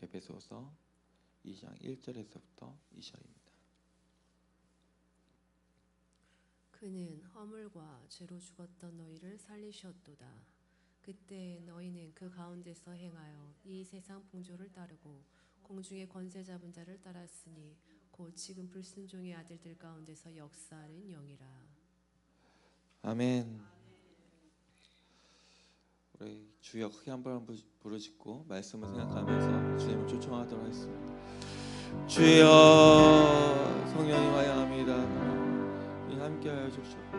에베소서 2장 1절에서부터 2절입니다. 그는 허물과 죄로 죽었던 너희를 살리셨도다. 그때 너희는 그 가운데서 행하여 이 세상 풍조를 따르고 공중의 권세 잡은 자를 따랐으니 곧 지금 불순종의 아들들 가운데서 역사하는 영이라. 아멘. 우리 주여 크게 한번 부르짖고 말씀을 생각하면서 주님을 초청하도록 하겠습니다. 주여, 성령님 환영합니다. 함께하여 주시옵소서.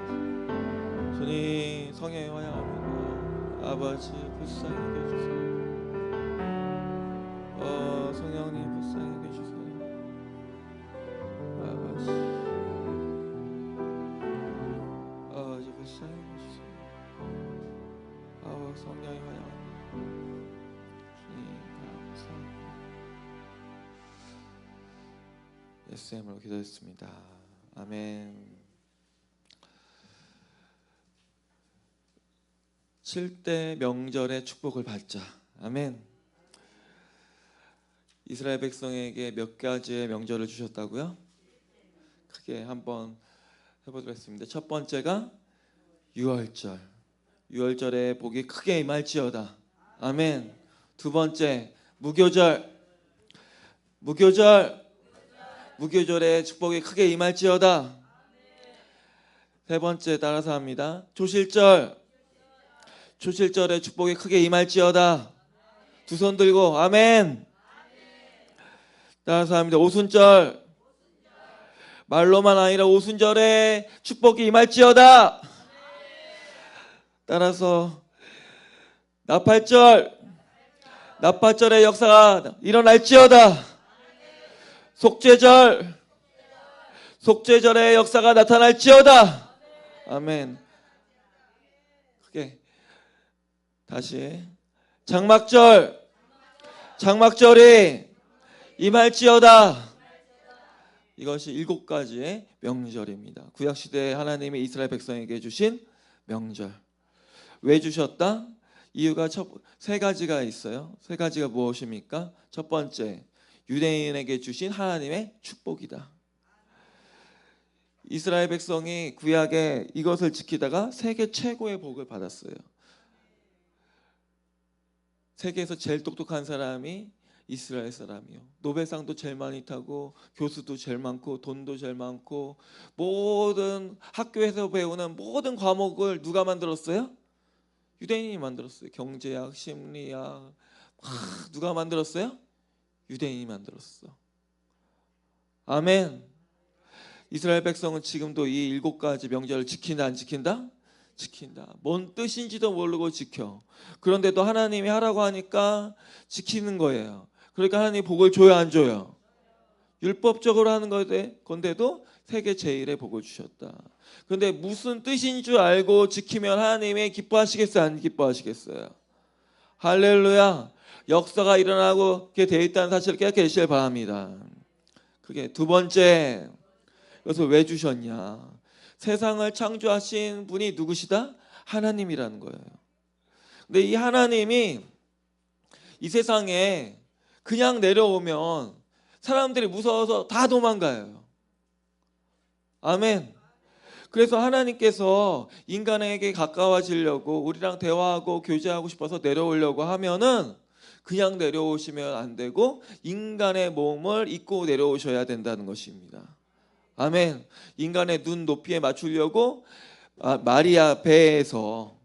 주님, 성령님 환영합니다. 아버지 불쌍히 여겨주세요. 성령님 불쌍히 여겨주세요. 아버지 불쌍히 여겨주세요. 성령이 환영합니다. 주님 감사합니다. 예수의 이름으로 기도했습니다. 아멘. 7대 명절의 축복을 받자. 아멘. 이스라엘 백성에게 몇 가지의 명절을 주셨다고요? 크게 한번 해보도록 하겠습니다. 첫 번째가 유월절. 유월절에 복이 크게 임할지어다. 아멘. 두 번째 무교절. 무교절에 축복이 크게 임할지어다. 세 번째 따라서 합니다. 조실절. 조실절에 축복이 크게 임할지어다. 두 손 들고 아멘. 따라서 합니다. 오순절. 말로만 아니라 오순절에 축복이 임할지어다. 따라서 나팔절. 나팔절의 역사가 일어날지어다. 속죄절의 역사가 나타날지어다. 아멘. 크게 다시 장막절이 임할지어다. 이것이 7가지의 명절입니다. 구약시대에 하나님이 이스라엘 백성에게 주신 명절. 왜 주셨다? 이유가 세 가지가 있어요. 세 가지가 무엇입니까? 첫 번째, 유대인에게 주신 하나님의 축복이다. 이스라엘 백성이 구약에 이것을 지키다가 세계 최고의 복을 받았어요. 세계에서 제일 똑똑한 사람이 이스라엘 사람이요. 노벨상도 제일 많이 타고 교수도 제일 많고 돈도 제일 많고 모든 학교에서 배우는 모든 과목을 누가 만들었어요? 유대인이 만들었어요. 경제학, 심리학 누가 만들었어요? 유대인이 만들었어. 아멘. 이스라엘 백성은 지금도 이 7가지 명절을 지킨다 안 지킨다? 지킨다. 뭔 뜻인지도 모르고 지켜. 그런데도 하나님이 하라고 하니까 지키는 거예요. 그러니까 하나님이 복을 줘요 안 줘요? 율법적으로 하는 건데도 세계 제일의 복을 주셨다. 그런데 무슨 뜻인 줄 알고 지키면 하나님이 기뻐하시겠어요 안 기뻐하시겠어요? 할렐루야. 역사가 일어나게 되어 있다는 사실을 깨닫게 되시길 바랍니다. 그게 두 번째, 이것을 왜 주셨냐? 세상을 창조하신 분이 누구시다? 하나님이라는 거예요. 근데 이 하나님이 이 세상에 그냥 내려오면 사람들이 무서워서 다 도망가요. 아멘. 그래서 하나님께서 인간에게 가까워지려고 우리랑 대화하고 교제하고 싶어서 내려오려고 하면은 그냥 내려오시면 안 되고 인간의 몸을 입고 내려오셔야 된다는 것입니다. 아멘. 인간의 눈 높이에 맞추려고 마리아 배에서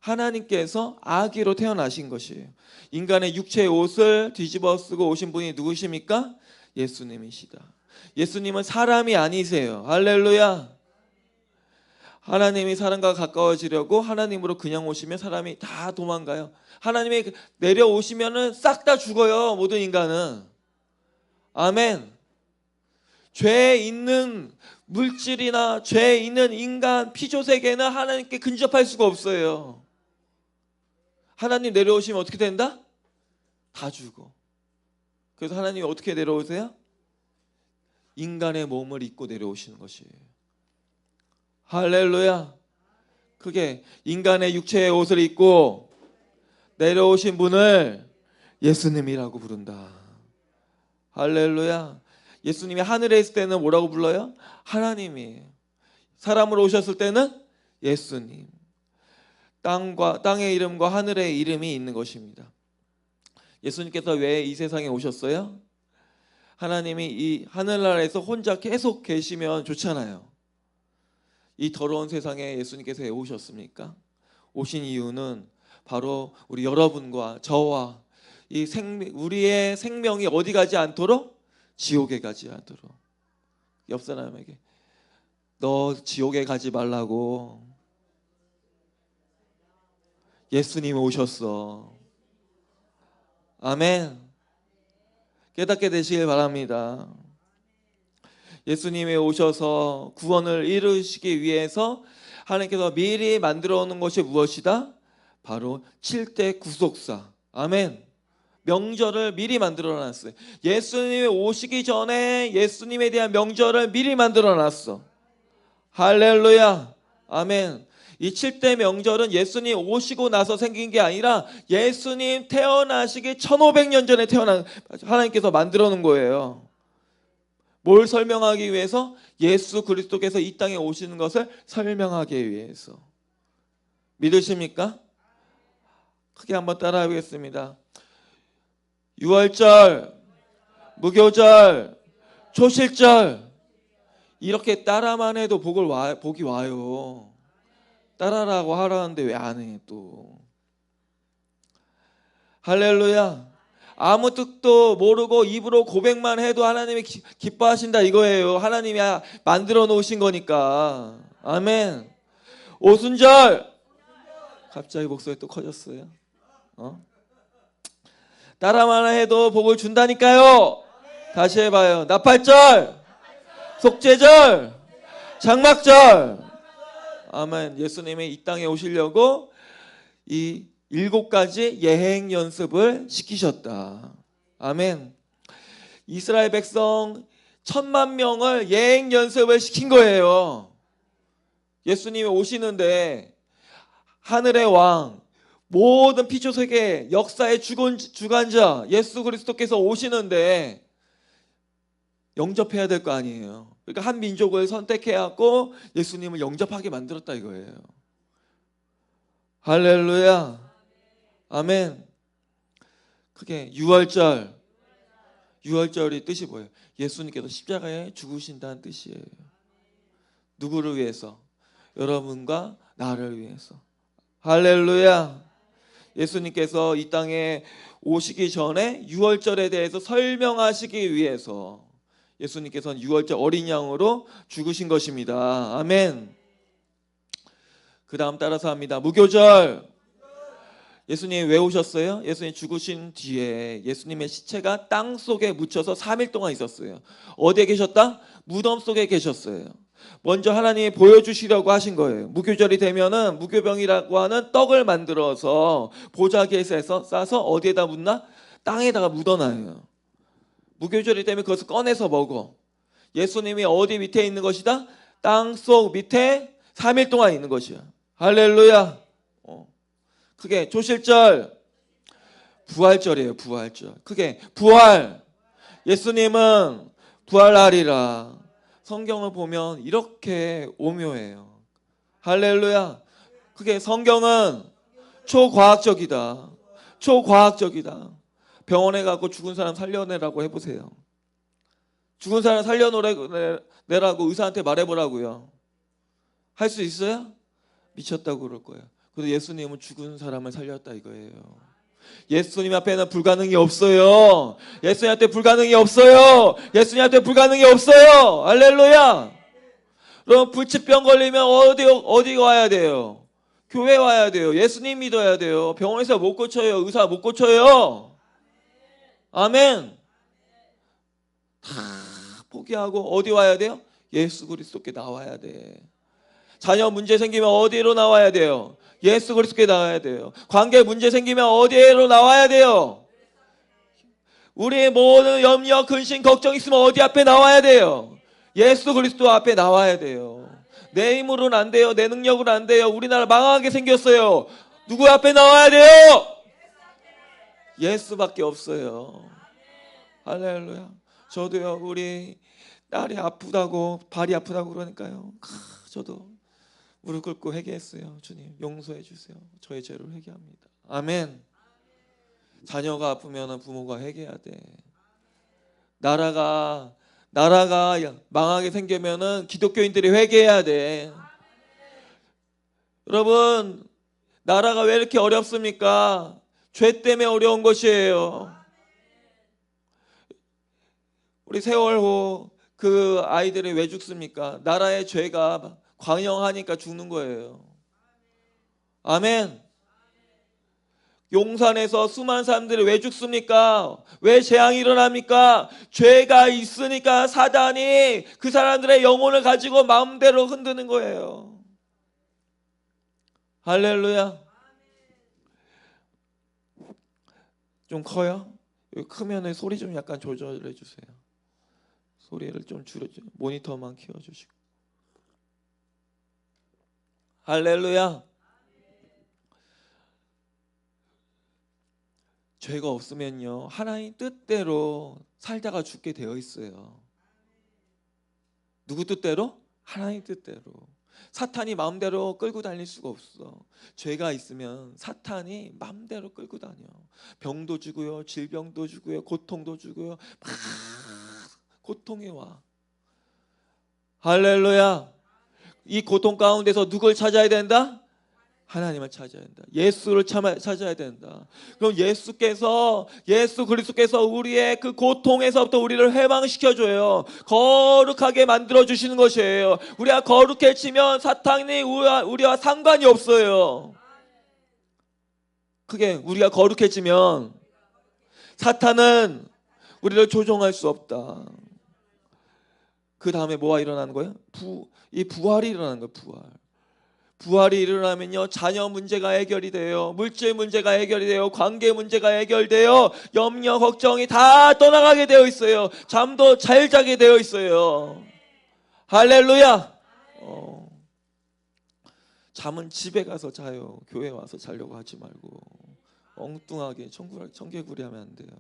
하나님께서 아기로 태어나신 것이에요. 인간의 육체의 옷을 뒤집어 쓰고 오신 분이 누구십니까? 예수님이시다. 예수님은 사람이 아니세요. 할렐루야. 하나님이 사람과 가까워지려고 하나님으로 그냥 오시면 사람이 다 도망가요. 하나님이 내려오시면은 싹 다 죽어요. 모든 인간은. 아멘. 죄 있는 물질이나 죄 있는 인간 피조세계는 하나님께 근접할 수가 없어요. 하나님 내려오시면 어떻게 된다? 다 죽어. 그래서 하나님이 어떻게 내려오세요? 인간의 몸을 입고 내려오시는 것이에요. 할렐루야. 그게 인간의 육체의 옷을 입고 내려오신 분을 예수님이라고 부른다. 할렐루야. 예수님이 하늘에 있을 때는 뭐라고 불러요? 하나님이에요. 사람으로 오셨을 때는 예수님. 땅의 이름과 하늘의 이름이 있는 것입니다. 예수님께서 왜 이 세상에 오셨어요? 하나님이 이 하늘나라에서 혼자 계속 계시면 좋잖아요. 이 더러운 세상에 예수님께서 왜 오셨습니까? 오신 이유는 바로 우리 여러분과 저와 우리의 생명이 어디 가지 않도록? 지옥에 가지 않도록. 옆 사람에게 너 지옥에 가지 말라고 예수님이 오셨어. 아멘. 깨닫게 되시길 바랍니다. 예수님이 오셔서 구원을 이루시기 위해서 하나님께서 미리 만들어 놓은 것이 무엇이다? 바로 7대 구속사. 아멘. 명절을 미리 만들어 놨어요. 예수님이 오시기 전에 예수님에 대한 명절을 미리 만들어 놨어. 할렐루야. 아멘. 이 7대 명절은 예수님 오시고 나서 생긴 게 아니라 예수님 태어나시기 1500년 전에 하나님께서 만들어 놓은 거예요. 뭘 설명하기 위해서? 예수 그리스도께서 이 땅에 오시는 것을 설명하기 위해서. 믿으십니까? 크게 한번 따라해 보겠습니다. 유월절, 무교절, 초실절 이렇게 따라만 해도 복이 와요. 따라라고 하라는데 왜 안 해 또. 할렐루야. 아무 뜻도 모르고 입으로 고백만 해도 하나님이 기뻐하신다 이거예요. 하나님이 만들어 놓으신 거니까. 아멘. 오순절. 갑자기 목소리 또 커졌어요. 따라만 해도 복을 준다니까요. 다시 해봐요. 나팔절, 속죄절, 장막절. 아멘. 예수님이 이 땅에 오시려고 이 7가지 예행 연습을 시키셨다. 아멘. 이스라엘 백성 1000만 명을 예행 연습을 시킨 거예요. 예수님이 오시는데 하늘의 왕, 모든 피조세계 역사의 주관자 예수 그리스도께서 오시는데 영접해야 될 거 아니에요. 그러니까 한 민족을 선택해갖고 예수님을 영접하게 만들었다 이거예요. 할렐루야. 아멘. 그게 유월절이 뜻이 뭐예요? 예수님께서 십자가에 죽으신다는 뜻이에요. 누구를 위해서? 여러분과 나를 위해서. 할렐루야. 예수님께서 이 땅에 오시기 전에 유월절에 대해서 설명하시기 위해서 예수님께서는 유월절 어린 양으로 죽으신 것입니다. 아멘. 그 다음 따라서 합니다. 무교절. 예수님이 왜 오셨어요? 예수님 죽으신 뒤에 예수님의 시체가 땅 속에 묻혀서 3일 동안 있었어요. 어디에 계셨다? 무덤 속에 계셨어요. 먼저 하나님이 보여주시려고 하신 거예요. 무교절이 되면은 무교병이라고 하는 떡을 만들어서 보자기에 싸서 어디에다 묻나? 땅에다가 묻어놔요. 무교절이 되면 그것을 꺼내서 먹어. 예수님이 어디 밑에 있는 것이다? 땅 속 밑에 3일 동안 있는 것이야. 할렐루야. 그게 조실절, 부활절이에요. 부활절. 그게 부활. 예수님은 부활하리라. 성경을 보면 이렇게 오묘해요. 할렐루야. 그게 성경은 초과학적이다. 초과학적이다. 병원에 가고 죽은 사람 살려내라고 해보세요. 죽은 사람 살려내라고 의사한테 말해보라고요. 할 수 있어요? 미쳤다고 그럴 거예요. 그래서 예수님은 죽은 사람을 살렸다 이거예요. 예수님 앞에는 불가능이 없어요. 예수님한테 불가능이 없어요. 예수님한테 불가능이 없어요. 할렐루야. 그럼 불치병 걸리면 어디 와야 돼요? 교회 와야 돼요. 예수님 믿어야 돼요. 병원에서 못 고쳐요. 의사 못 고쳐요. 아멘. 다 포기하고 어디 와야 돼요? 예수 그리스도께 나와야 돼. 자녀 문제 생기면 어디로 나와야 돼요? 예수 그리스도께 나와야 돼요. 관계 문제 생기면 어디로 나와야 돼요? 우리의 모든 염려, 근심, 걱정 있으면 어디 앞에 나와야 돼요? 예수 그리스도 앞에 나와야 돼요. 내 힘으로는 안 돼요. 내 능력으로는 안 돼요. 우리나라 망하게 생겼어요. 누구 앞에 나와야 돼요? 예수밖에 없어요. 할렐루야. 저도요, 우리 딸이 아프다고, 발이 아프다고 그러니까요, 저도 무릎 꿇고 회개했어요. 주님 용서해 주세요. 저의 죄를 회개합니다. 아멘. 자녀가 아프면 부모가 회개해야 돼. 나라가 망하게 생기면은 기독교인들이 회개해야 돼. 여러분, 나라가 왜 이렇게 어렵습니까? 죄 때문에 어려운 것이에요. 우리 세월호 그 아이들이 왜 죽습니까? 나라의 죄가 광영하니까 죽는 거예요. 아멘. 용산에서 수많은 사람들이 왜 죽습니까? 왜 재앙이 일어납니까? 죄가 있으니까 사단이 그 사람들의 영혼을 가지고 마음대로 흔드는 거예요. 할렐루야. 좀 커요? 여기 크면 소리 좀 약간 조절해 주세요. 소리를 좀 줄여주세요. 모니터만 키워주시고. 할렐루야. 죄가 없으면요, 하나님 뜻대로 살다가 죽게 되어 있어요. 누구 뜻대로? 하나님 뜻대로. 사탄이 마음대로 끌고 다닐 수가 없어. 죄가 있으면 사탄이 마음대로 끌고 다녀. 병도 주고요, 질병도 주고요, 고통도 주고요. 막 고통이 와. 할렐루야. 이 고통 가운데서 누굴 찾아야 된다? 하나님을 찾아야 된다. 예수를 찾아야 된다. 그럼 예수 그리스도께서 우리의 그 고통에서부터 우리를 해방시켜줘요. 거룩하게 만들어주시는 것이에요. 우리가 거룩해지면 사탄이 우리와 상관이 없어요. 그게 우리가 거룩해지면 사탄은 우리를 조종할 수 없다. 그 다음에 뭐가 일어나는 거예요? 이 부활이 일어나는 거예요. 부활이 일어나면요, 자녀 문제가 해결이 돼요. 물질 문제가 해결이 돼요. 관계 문제가 해결돼요. 염려 걱정이 다 떠나가게 되어 있어요. 잠도 잘 자게 되어 있어요. 할렐루야. 잠은 집에 가서 자요. 교회 와서 자려고 하지 말고 엉뚱하게 청개구리 하면 안 돼요.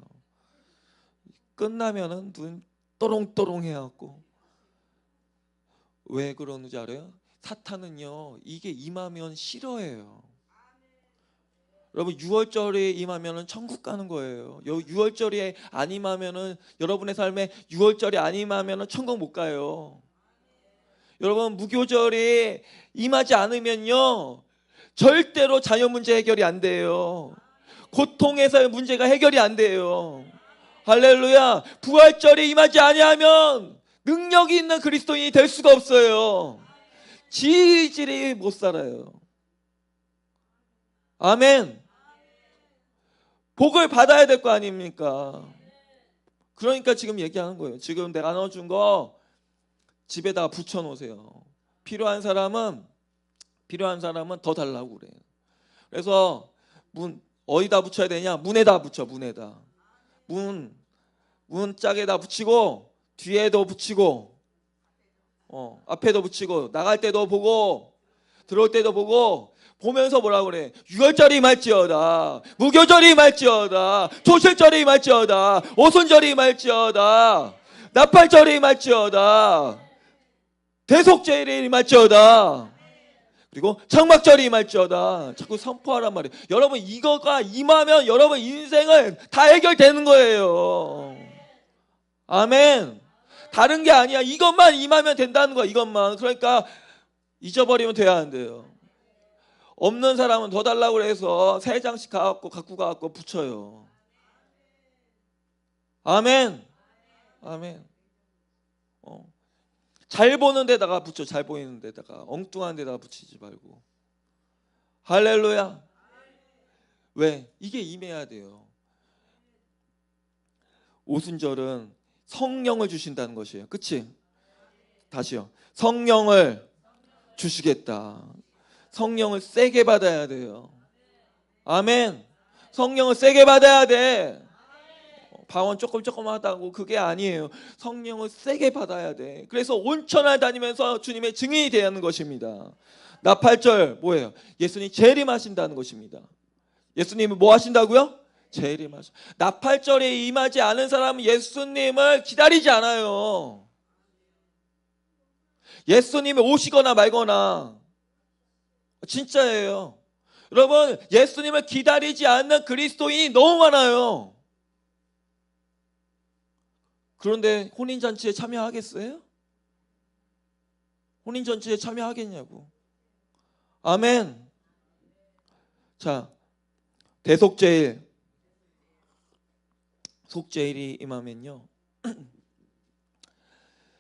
끝나면은 눈 또롱또롱 해갖고. 왜 그러는지 알아요? 사탄은요, 이게 임하면 싫어해요. 여러분, 6월절에 임하면 천국 가는 거예요. 6월절에 안 임하면은, 여러분의 삶에 6월절이 안 임하면 천국 못 가요. 여러분, 무교절이 임하지 않으면요, 절대로 자녀 문제 해결이 안 돼요. 고통에서의 문제가 해결이 안 돼요. 할렐루야. 부활절이 임하지 아니하면 능력이 있는 그리스도인이 될 수가 없어요. 지질이 못 살아요. 아멘. 복을 받아야 될 거 아닙니까? 그러니까 지금 얘기하는 거예요. 지금 내가 넣어준 거 집에다가 붙여놓으세요. 필요한 사람은 더 달라고 그래요. 그래서 어디다 붙여야 되냐? 문에다 붙여. 문 짝에다 붙이고, 뒤에도 붙이고, 앞에도 붙이고, 나갈 때도 보고, 들어올 때도 보고, 보면서 뭐라 그래? 6월절이 말지어다, 무교절이 말지어다, 조실절이 말지어다, 오순절이 말지어다, 나팔절이 말지어다, 대속제일이 말지어다, 그리고 장막절이 말지어다. 자꾸 선포하란 말이에요. 여러분, 이거가 임하면 여러분 인생은 다 해결되는 거예요. 아멘. 다른 게 아니야. 이것만 임하면 된다는 거야. 이것만. 그러니까 잊어버리면 돼야 한대요. 없는 사람은 더 달라고 해서 3장씩 갖고 가갖고 붙여요. 아멘. 아멘. 잘 보는 데다가 붙여. 잘 보이는 데다가. 엉뚱한 데다가 붙이지 말고. 할렐루야. 왜? 이게 임해야 돼요. 오순절은 성령을 주신다는 것이에요. 그치? 다시요. 성령을 주시겠다. 성령을 세게 받아야 돼요. 아멘. 성령을 세게 받아야 돼. 방언 조금 하다고 그게 아니에요. 성령을 세게 받아야 돼. 그래서 온천을 다니면서 주님의 증인이 되는 것입니다. 나팔절 뭐예요? 예수님 재림하신다는 것입니다. 예수님은 뭐 하신다고요? 재림하셔. 나팔절에 임하지 않은 사람은 예수님을 기다리지 않아요. 예수님이 오시거나 말거나. 진짜예요. 여러분, 예수님을 기다리지 않는 그리스도인이 너무 많아요. 그런데 혼인잔치에 참여하겠어요? 혼인잔치에 참여하겠냐고. 아멘. 자, 대속제일. 속죄일이 임하면요,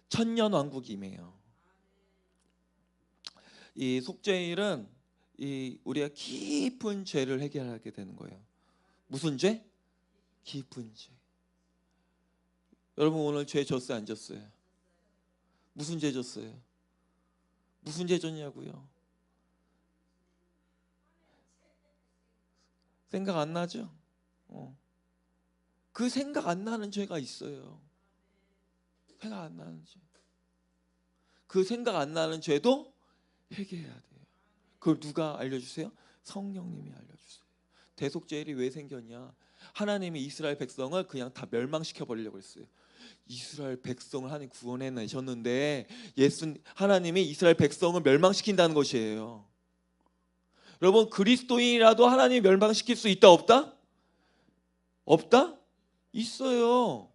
천년왕국이 임해요. 이 속죄일은 우리가 깊은 죄를 해결하게 되는 거예요. 무슨 죄? 깊은 죄. 여러분 오늘 죄 졌어요, 안 졌어요? 무슨 죄 졌어요? 무슨 죄 졌냐고요? 생각 안 나죠? 그 생각 안 나는 죄가 있어요. 생각 안 나는 죄. 그 생각 안 나는 죄도 회개해야 돼요. 그걸 누가 알려주세요? 성령님이 알려주세요. 대속죄일이 왜 생겼냐? 하나님이 이스라엘 백성을 그냥 다 멸망시켜 버리려고 했어요. 이스라엘 백성을 하나님 구원해내셨는데 하나님이 이스라엘 백성을 멸망시킨다는 것이에요. 여러분, 그리스도인이라도 하나님이 멸망시킬 수 있다 없다? 없다? 있어요.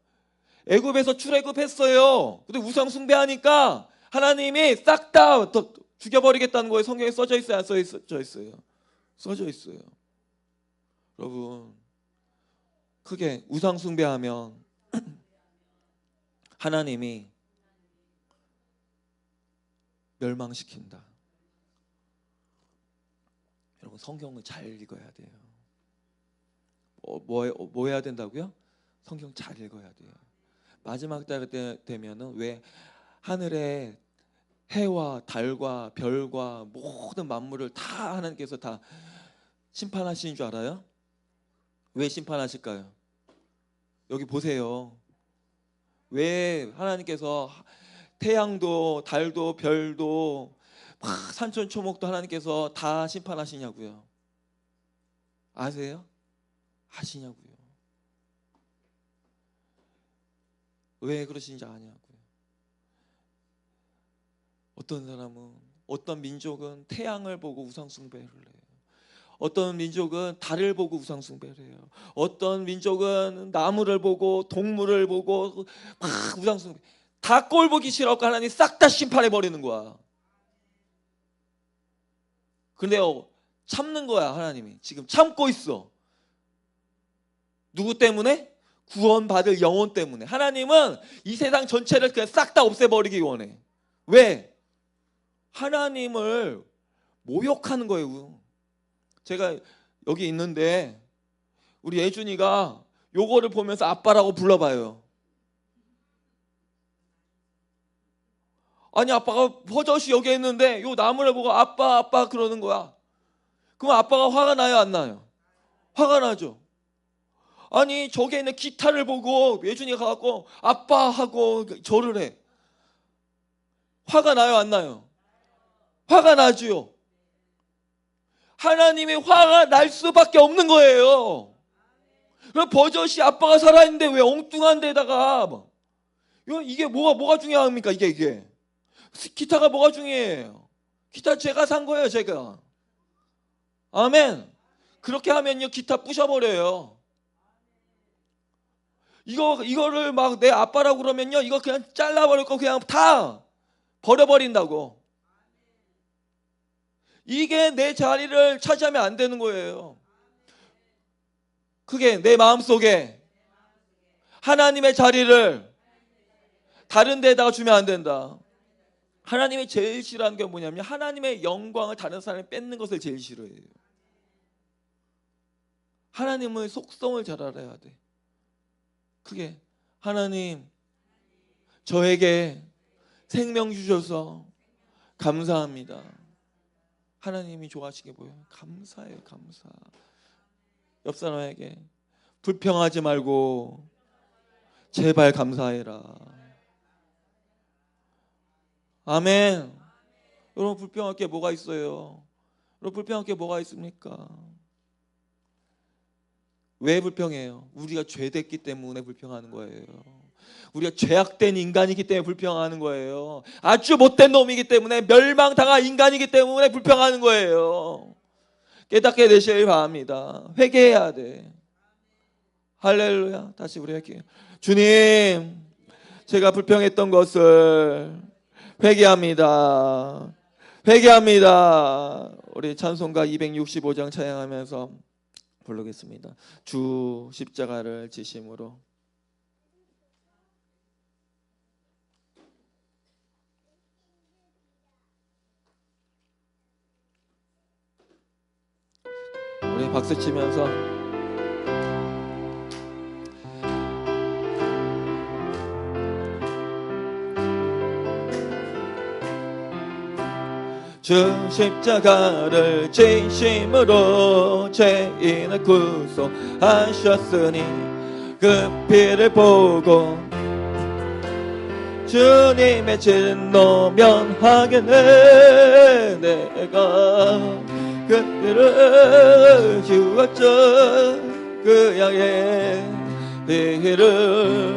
애굽에서 출애굽했어요. 근데 우상 숭배하니까 하나님이 싹 다 죽여버리겠다는 거예요. 성경에 써져 있어요, 안 써져 있어요? 써져 있어요. 여러분, 크게 우상 숭배하면 하나님이 멸망시킨다. 여러분, 성경을 잘 읽어야 돼요. 뭐 해야 된다고요? 성경 잘 읽어야 돼요. 마지막 때 되면은 왜 하늘에 해와 달과 별과 모든 만물을 다 하나님께서 다 심판하시는 줄 알아요? 왜 심판하실까요? 여기 보세요. 왜 하나님께서 태양도 달도 별도 막 산천초목도 하나님께서 다 심판하시냐고요? 아세요? 아시냐고요? 왜 그러신지 아냐고요? 어떤 사람은, 어떤 민족은 태양을 보고 우상 숭배를 해요. 어떤 민족은 달을 보고 우상 숭배를 해요. 어떤 민족은 나무를 보고 동물을 보고 막 우상 숭배. 다 꼴 보기 싫어서 하나님 싹 다 심판해 버리는 거야. 근데요, 참는 거야. 하나님이 지금 참고 있어. 누구 때문에? 구원받을 영혼 때문에. 하나님은 이 세상 전체를 그냥 싹 다 없애버리기 원해. 왜? 하나님을 모욕하는 거예요. 제가 여기 있는데 우리 예준이가 요거를 보면서 아빠라고 불러봐요. 아니, 아빠가 버젓이 여기 있는데 요 나무를 보고 아빠 아빠 그러는 거야. 그럼 아빠가 화가 나요, 안 나요? 화가 나죠. 아니, 저기 있는 기타를 보고 예준이가 가갖고 아빠 하고 절을 해. 화가 나요, 안 나요? 화가 나죠. 하나님이 화가 날 수밖에 없는 거예요. 그럼 버젓이 아빠가 살아있는데 왜 엉뚱한 데다가 이게 뭐가 중요합니까? 이게 기타가 뭐가 중요해요? 기타 제가 산 거예요, 제가. 아멘. 그렇게 하면요, 기타 부셔버려요. 이거를 막 내 아빠라고 그러면요, 이거 그냥 잘라버릴 거 그냥 다 버려버린다고. 이게 내 자리를 차지하면 안 되는 거예요. 그게 내 마음속에 하나님의 자리를 다른 데다가 주면 안 된다. 하나님이 제일 싫어하는 게 뭐냐면 하나님의 영광을 다른 사람이 뺏는 것을 제일 싫어해요. 하나님의 속성을 잘 알아야 돼. 그게 하나님, 저에게 생명 주셔서 감사합니다. 하나님이 좋아하시게 보여요. 감사해요, 감사. 옆 사람에게 불평하지 말고 제발 감사해라. 아멘. 여러분, 불평할 게 뭐가 있어요? 여러분, 불평할 게 뭐가 있습니까? 왜 불평해요? 우리가 죄됐기 때문에 불평하는 거예요. 우리가 죄악된 인간이기 때문에 불평하는 거예요. 아주 못된 놈이기 때문에, 멸망당한 인간이기 때문에 불평하는 거예요. 깨닫게 되시길 바랍니다. 회개해야 돼. 할렐루야. 다시 우리 회개. 주님, 제가 불평했던 것을 회개합니다. 회개합니다. 우리 찬송가 265장 찬양하면서 부르겠습니다. 주 십자가를 지심으로. 우리 박수 치면서 주 십자가를 지심으로 죄인을 구속하셨으니 그 피를 보고 주님의 진노 면하겠네. 내가 그 피를 주었죠. 그 양의 피를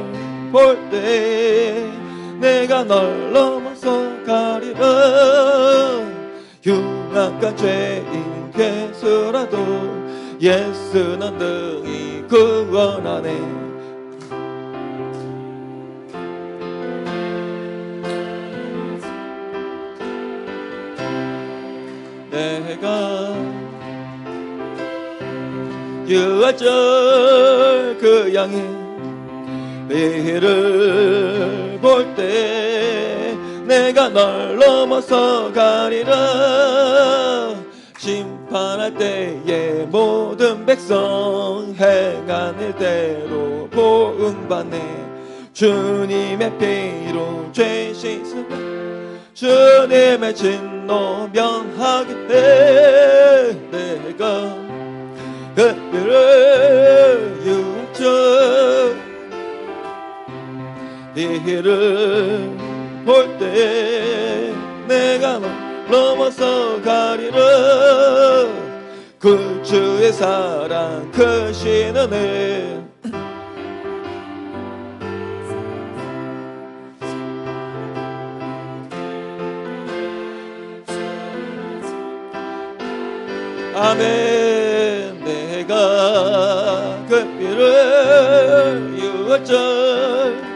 볼 때 내가 널 넘어서 가리라. 흉악한 죄인 괴수라도 예수는 능히 구원하네. 내가 유월절 그 양의 피를 볼 때 내가 널 넘어서 가리라. 심판할 때에 모든 백성 행한 일대로 보응받네. 주님의 피로 죄 씻으며 주님의 진노 면하겠네. 내가 그 피를 유월절 피를 볼 때 내가 넘어서 가리라. 그 주의 사랑 크신 은혜 아멘. 내가 그 피를 유월절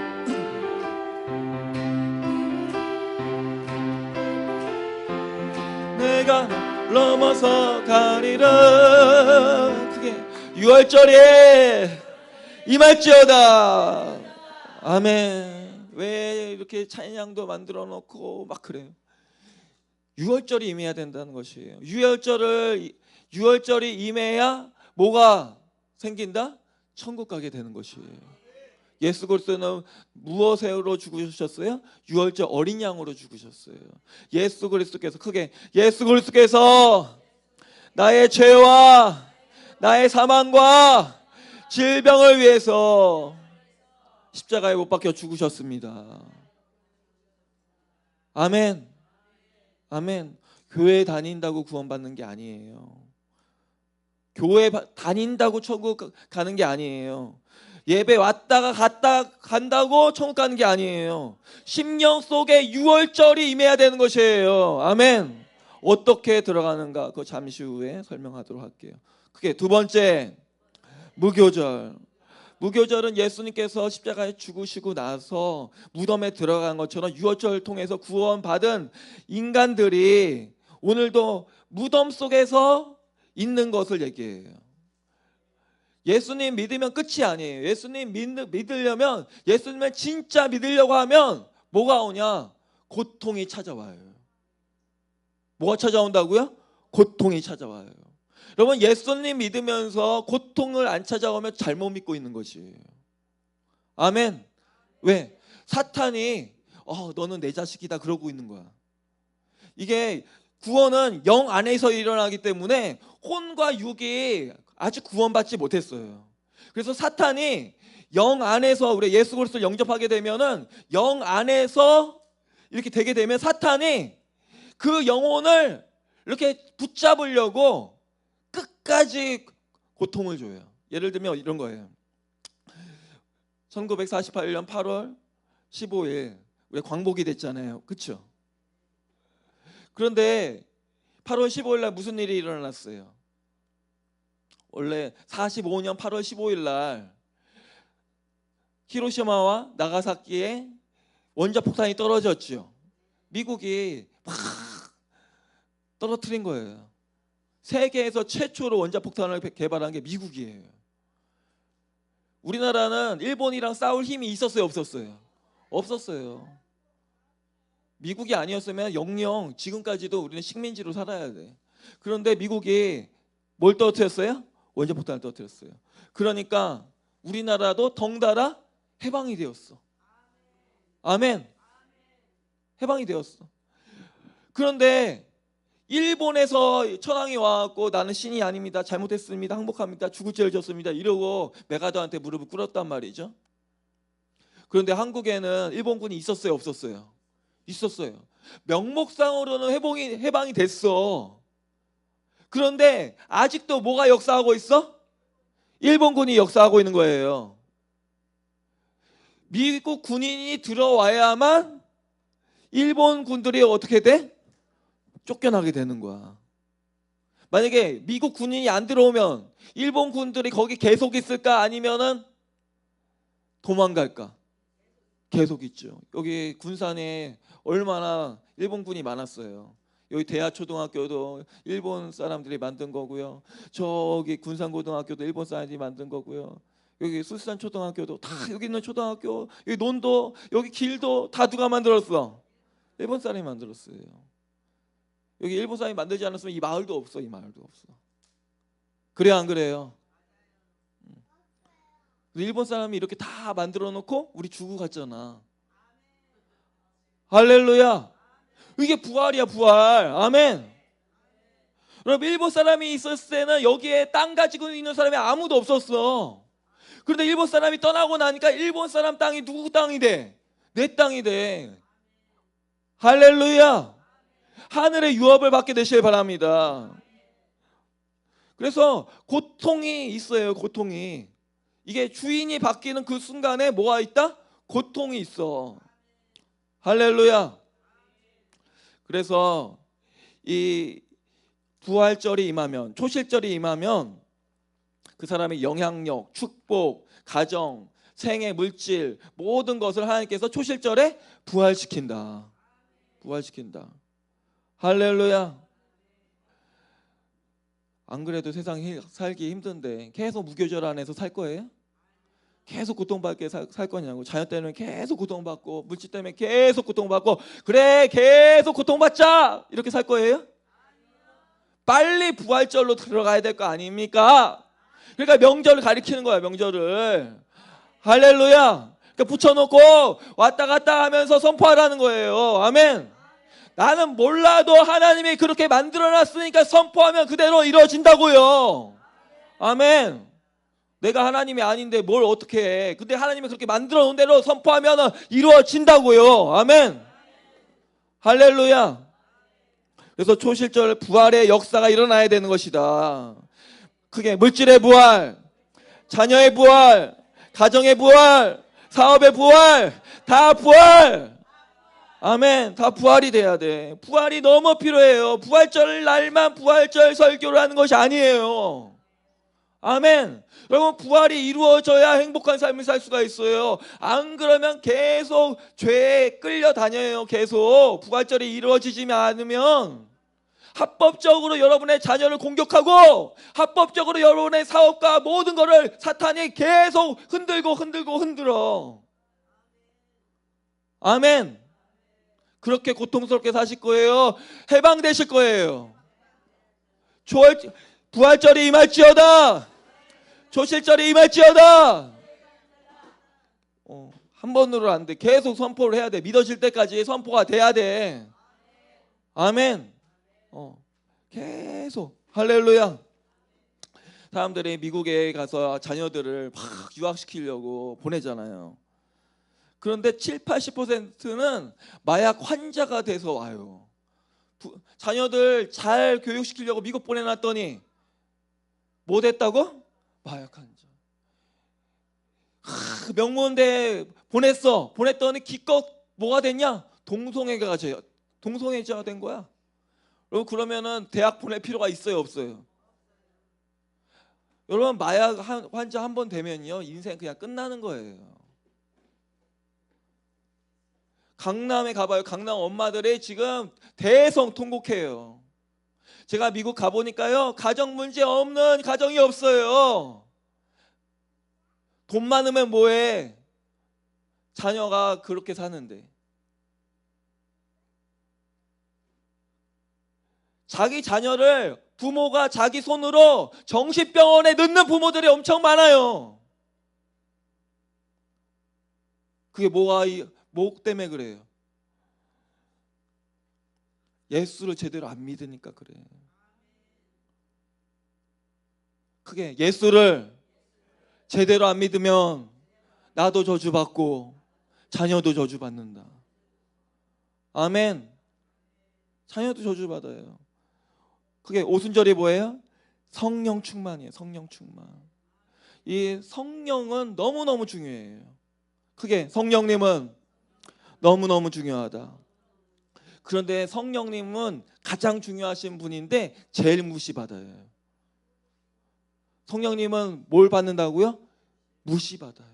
내가 넘어서 가리라. 그게 유월절에 임할지어다. 아멘. 왜 이렇게 찬양도 만들어 놓고 막 그래요? 유월절이 임해야 된다는 것이에요. 유월절이 임해야 뭐가 생긴다? 천국 가게 되는 것이에요. 예수 그리스도는 무엇으로 죽으셨어요? 유월절 어린 양으로 죽으셨어요. 예수 그리스도께서 크게 예수 그리스도께서 나의 죄와 나의 사망과 질병을 위해서 십자가에 못 박혀 죽으셨습니다. 아멘. 아멘. 교회 다닌다고 구원받는 게 아니에요. 교회 다닌다고 천국 가는 게 아니에요. 예배 왔다가 간다고 천국 가는 게 아니에요. 심령 속에 유월절이 임해야 되는 것이에요. 아멘. 어떻게 들어가는가 그거 잠시 후에 설명하도록 할게요. 그게 두 번째, 무교절. 무교절은 예수님께서 십자가에 죽으시고 나서 무덤에 들어간 것처럼 유월절을 통해서 구원받은 인간들이 오늘도 무덤 속에서 있는 것을 얘기해요. 예수님 믿으면 끝이 아니에요. 예수님 믿으려면, 예수님을 진짜 믿으려고 하면 뭐가 오냐? 고통이 찾아와요. 뭐가 찾아온다고요? 고통이 찾아와요. 여러분, 예수님 믿으면서 고통을 안 찾아오면 잘못 믿고 있는 것이에요. 아멘. 왜? 사탄이 너는 내 자식이다 그러고 있는 거야. 이게 구원은 영 안에서 일어나기 때문에 혼과 육이 아직 구원받지 못했어요. 그래서 사탄이 영 안에서 우리 예수 그리스도를 영접하게 되면은 영 안에서 이렇게 되게 되면 사탄이 그 영혼을 이렇게 붙잡으려고 끝까지 고통을 줘요. 예를 들면 이런 거예요. 1948년 8월 15일 우리 광복이 됐잖아요. 그렇죠? 그런데 8월 15일 날 무슨 일이 일어났어요? 원래 45년 8월 15일 날 히로시마와 나가사키에 원자폭탄이 떨어졌죠. 미국이 막 떨어뜨린 거예요. 세계에서 최초로 원자폭탄을 개발한 게 미국이에요. 우리나라는 일본이랑 싸울 힘이 있었어요, 없었어요? 없었어요. 미국이 아니었으면 영영 지금까지도 우리는 식민지로 살아야 돼. 그런데 미국이 뭘 떨어뜨렸어요? 원자폭탄을 떨어뜨렸어요. 그러니까 우리나라도 덩달아 해방이 되었어. 아멘. 해방이 되었어. 그런데 일본에서 천황이 와갖고 나는 신이 아닙니다, 잘못했습니다, 항복합니다, 죽을 죄를 졌습니다 이러고 메가더한테 무릎을 꿇었단 말이죠. 그런데 한국에는 일본군이 있었어요, 없었어요? 있었어요. 명목상으로는 해방이 됐어. 그런데 아직도 뭐가 역사하고 있어? 일본군이 역사하고 있는 거예요. 미국 군인이 들어와야만 일본 군들이 어떻게 돼? 쫓겨나게 되는 거야. 만약에 미국 군인이 안 들어오면 일본 군들이 거기 계속 있을까? 아니면은 도망갈까? 계속 있죠. 여기 군산에 얼마나 일본군이 많았어요. 여기 대하초등학교도 일본 사람들이 만든 거고요. 저기 군산고등학교도 일본 사람들이 만든 거고요. 여기 술산초등학교도 다, 여기 있는 초등학교, 여기 논도, 여기 길도 다 누가 만들었어? 일본 사람이 만들었어요. 여기 일본 사람이 만들지 않았으면 이 마을도 없어. 이 마을도 없어. 그래요, 안 그래요? 일본 사람이 이렇게 다 만들어 놓고 우리 주고 갔잖아. 할렐루야. 이게 부활이야, 부활. 아멘. 여러분, 일본 사람이 있었을 때는 여기에 땅 가지고 있는 사람이 아무도 없었어. 그런데 일본 사람이 떠나고 나니까 일본 사람 땅이 누구 땅이 돼? 내 땅이 돼. 할렐루야. 하늘의 유업을 받게 되시길 바랍니다. 그래서 고통이 있어요. 고통이. 이게 주인이 바뀌는 그 순간에 뭐가 있다? 고통이 있어. 할렐루야. 그래서 이 부활절이 임하면, 초실절이 임하면 그 사람의 영향력, 축복, 가정, 생애, 물질 모든 것을 하나님께서 초실절에 부활시킨다. 부활시킨다. 할렐루야. 안 그래도 세상 살기 힘든데 계속 무교절 안에서 살 거예요? 계속 고통받게 살 거냐고. 자녀 때문에 계속 고통받고, 물질 때문에 계속 고통받고, 그래 계속 고통받자 이렇게 살 거예요? 빨리 부활절로 들어가야 될 거 아닙니까? 그러니까 명절을 가리키는 거야. 명절을. 할렐루야. 그러니까 붙여놓고 왔다 갔다 하면서 선포하라는 거예요. 아멘. 나는 몰라도 하나님이 그렇게 만들어놨으니까 선포하면 그대로 이루어진다고요. 아멘. 내가 하나님이 아닌데 뭘 어떻게 해. 근데 하나님이 그렇게 만들어 놓은 대로 선포하면 이루어진다고요. 아멘. 할렐루야. 그래서 초실절 부활의 역사가 일어나야 되는 것이다. 그게 물질의 부활, 자녀의 부활, 가정의 부활, 사업의 부활, 다 부활. 아멘. 다 부활이 돼야 돼. 부활이 너무 필요해요. 부활절 날만 부활절 설교를 하는 것이 아니에요. 아멘. 여러분, 부활이 이루어져야 행복한 삶을 살 수가 있어요. 안 그러면 계속 죄에 끌려다녀요. 계속 부활절이 이루어지지 않으면 합법적으로 여러분의 자녀를 공격하고 합법적으로 여러분의 사업과 모든 것을 사탄이 계속 흔들어. 아멘. 그렇게 고통스럽게 사실 거예요. 해방되실 거예요. 부활절이 임할지어다. 초실절이 임할지어다. 한 번으로 안 돼. 계속 선포를 해야 돼. 믿어질 때까지 선포가 돼야 돼. 아멘. 계속. 할렐루야. 사람들이 미국에 가서 자녀들을 막 유학시키려고 보내잖아요. 그런데 70-80%는 마약 환자가 돼서 와요. 자녀들 잘 교육시키려고 미국 보내놨더니 뭐 됐다고? 마약한 자. 명문대 보냈더니 기껏 뭐가 됐냐? 동성애자가 된 거야. 여러분, 그러면은 대학 보낼 필요가 있어요, 없어요? 여러분, 마약 환자 한 번 되면요, 인생 그냥 끝나는 거예요. 강남에 가봐요. 강남 엄마들이 지금 대성통곡해요. 제가 미국 가보니까요, 가정 문제 없는 가정이 없어요. 돈 많으면 뭐해? 자녀가 그렇게 사는데. 자기 자녀를 부모가 자기 손으로 정신병원에 넣는 부모들이 엄청 많아요. 그게 뭐 때문에 그래요? 예수를 제대로 안 믿으니까 그래. 그게 예수를 제대로 안 믿으면 나도 저주받고 자녀도 저주받는다. 아멘. 자녀도 저주받아요. 그게 오순절이 뭐예요? 성령 충만이에요. 성령 충만. 이 성령은 너무너무 중요해요. 그게 성령님은 너무너무 중요하다. 그런데 성령님은 가장 중요하신 분인데 제일 무시받아요. 성령님은 뭘 받는다고요? 무시받아요.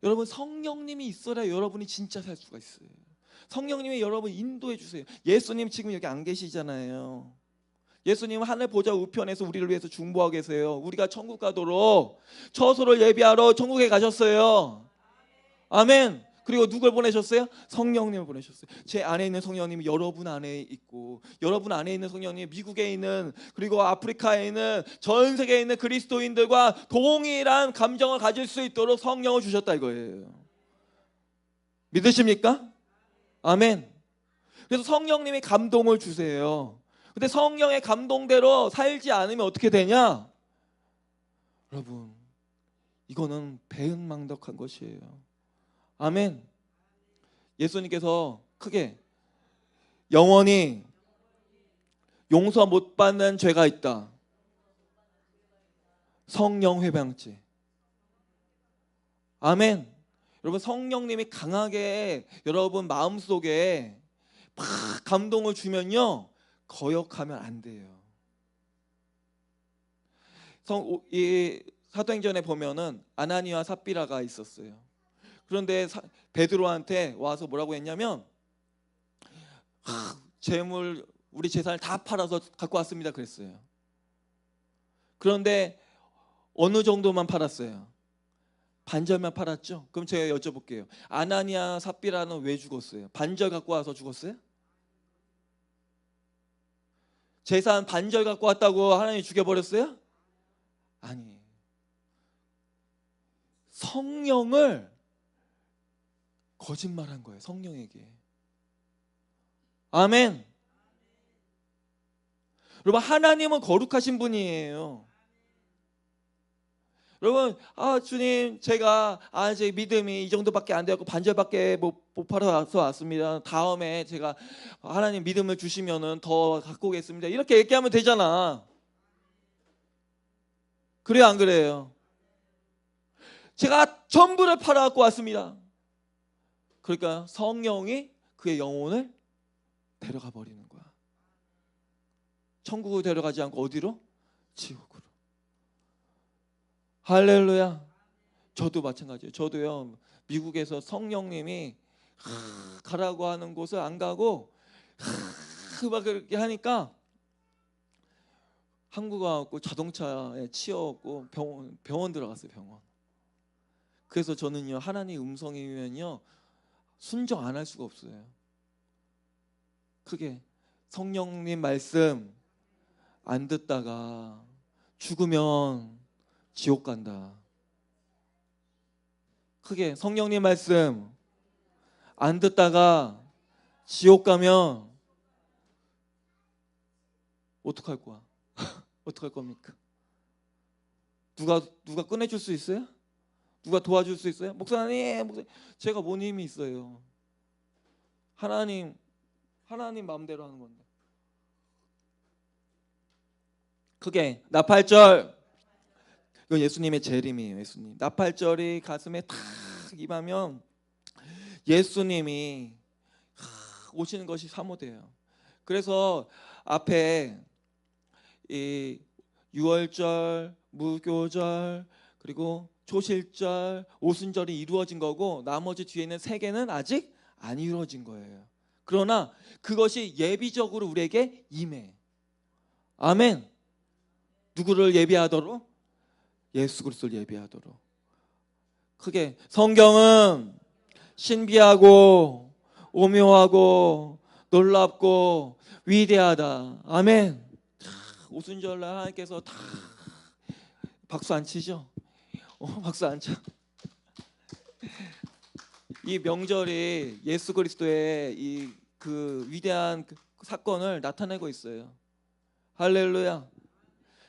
여러분, 성령님이 있어야 여러분이 진짜 살 수가 있어요. 성령님이 여러분 인도해 주세요. 예수님 지금 여기 안 계시잖아요. 예수님은 하늘 보좌 우편에서 우리를 위해서 중보하고 계세요. 우리가 천국 가도록 처소를 예비하러 천국에 가셨어요. 아멘. 그리고 누굴 보내셨어요? 성령님을 보내셨어요. 제 안에 있는 성령님이 여러분 안에 있고, 여러분 안에 있는 성령님이 미국에 있는, 그리고 아프리카에 있는, 전 세계에 있는 그리스도인들과 동일한 감정을 가질 수 있도록 성령을 주셨다 이거예요. 믿으십니까? 아멘. 그래서 성령님이 감동을 주세요. 근데 성령의 감동대로 살지 않으면 어떻게 되냐? 여러분, 이거는 배은망덕한 것이에요. 아멘. 예수님께서 크게 영원히 용서 못 받는 죄가 있다. 성령 회방죄. 아멘. 여러분, 성령님이 강하게 여러분 마음속에 막 감동을 주면요, 거역하면 안 돼요. 이 사도행전에 보면은 아나니와 삽비라가 있었어요. 그런데 베드로한테 와서 뭐라고 했냐면, 재물, 우리 재산을 다 팔아서 갖고 왔습니다 그랬어요. 그런데 어느 정도만 팔았어요? 반절만 팔았죠? 그럼 제가 여쭤볼게요. 아나니아 삽비라는 왜 죽었어요? 반절 갖고 와서 죽었어요? 재산 반절 갖고 왔다고 하나님이 죽여버렸어요? 아니에요. 성령을 거짓말한 거예요. 성령에게. 아멘. 여러분, 하나님은 거룩하신 분이에요. 여러분, 주님, 제가 제 믿음이 이 정도밖에 안 되고 반절밖에 못 팔아서 왔습니다. 다음에 제가 하나님 믿음을 주시면은 더 갖고 오겠습니다. 이렇게 얘기하면 되잖아. 그래요, 안 그래요? 제가 전부를 팔아갖고 왔습니다. 그러니까 성령이 그의 영혼을 데려가 버리는 거야. 천국으로 데려가지 않고 어디로? 지옥으로. 할렐루야. 저도 마찬가지예요. 저도요, 미국에서 성령님이 가라고 하는 곳을 안 가고 막 그렇게 하니까 한국 와갖고 자동차에 치여갖고 병원 들어갔어요. 병원. 그래서 저는요, 하나님 음성이면요 순종 안 할 수가 없어요. 크게 성령님 말씀 안 듣다가 죽으면 지옥 간다. 크게 성령님 말씀 안 듣다가 지옥 가면 어떡할 거야? 어떡할 겁니까? 누가 꺼내줄 수 있어요? 누가 도와줄 수 있어요? 목사님, 제가 뭔 힘이 있어요? 하나님 마음대로 하는 건데. 크게 나팔절. 이건 예수님의 재림이에요. 예수님 나팔절이 가슴에 탁 임하면 예수님이 오시는 것이 사모돼요. 그래서 앞에 이 유월절, 무교절, 그리고 초실절, 오순절이 이루어진 거고 나머지 뒤에 있는 세 개는 아직 안 이루어진 거예요. 그러나 그것이 예비적으로 우리에게 임해. 아멘. 누구를 예비하도록? 예수 그리스도를 예비하도록. 크게 성경은 신비하고 오묘하고 놀랍고 위대하다. 아멘. 오순절날 하나님께서 다 박수 안 치죠? 박수 안 쳐. 이 명절이 예수 그리스도의 이 그 위대한 그 사건을 나타내고 있어요. 할렐루야.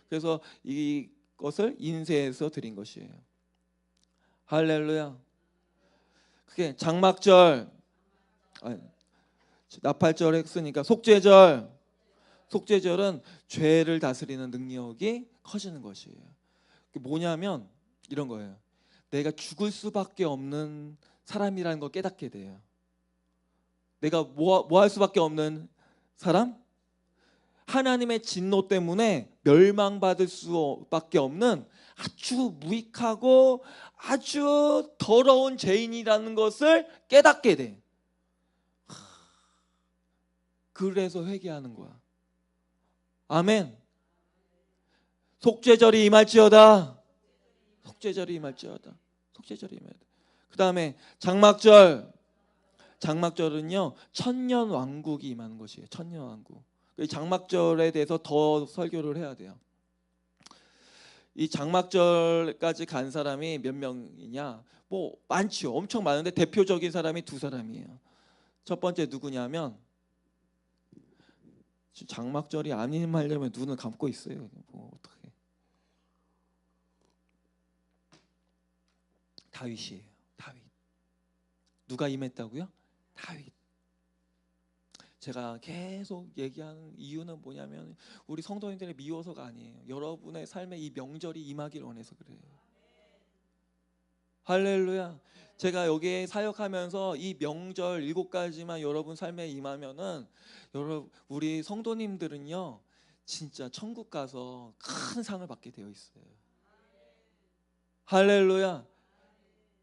그래서 이것을 인쇄해서 드린 것이에요. 할렐루야. 그게 장막절, 나팔절 했으니까 속죄절. 속죄절은 죄를 다스리는 능력이 커지는 것이에요. 그게 뭐냐면 이런 거예요. 내가 죽을 수밖에 없는 사람이라는 걸 깨닫게 돼요. 내가 뭐 할 수밖에 없는 사람? 하나님의 진노 때문에 멸망받을 수밖에 없는 아주 무익하고 아주 더러운 죄인이라는 것을 깨닫게 돼. 그래서 회개하는 거야. 아멘. 속죄절이 임할지어다. 속죄절이 임할지어다. 속죄절이 임할지어다. 그 다음에 장막절. 장막절은요 천년 왕국이 임하는 것이에요. 천년 왕국. 이 장막절에 대해서 더 설교를 해야 돼요. 이 장막절까지 간 사람이 몇 명이냐? 뭐 많지요. 엄청 많은데 대표적인 사람이 두 사람이에요. 첫 번째 누구냐면 장막절이 아닌 말려면 눈을 감고 있어요. 뭐 어떡해. 다윗이에요. 다윗. 누가 임했다고요? 다윗. 제가 계속 얘기하는 이유는 뭐냐면 우리 성도님들이 미워서가 아니에요. 여러분의 삶에 이 명절이 임하기를 원해서 그래요. 할렐루야. 제가 여기에 사역하면서 이 명절 7가지만 여러분 삶에 임하면은 여러분 우리 성도님들은요 진짜 천국 가서 큰 상을 받게 되어 있어요. 할렐루야.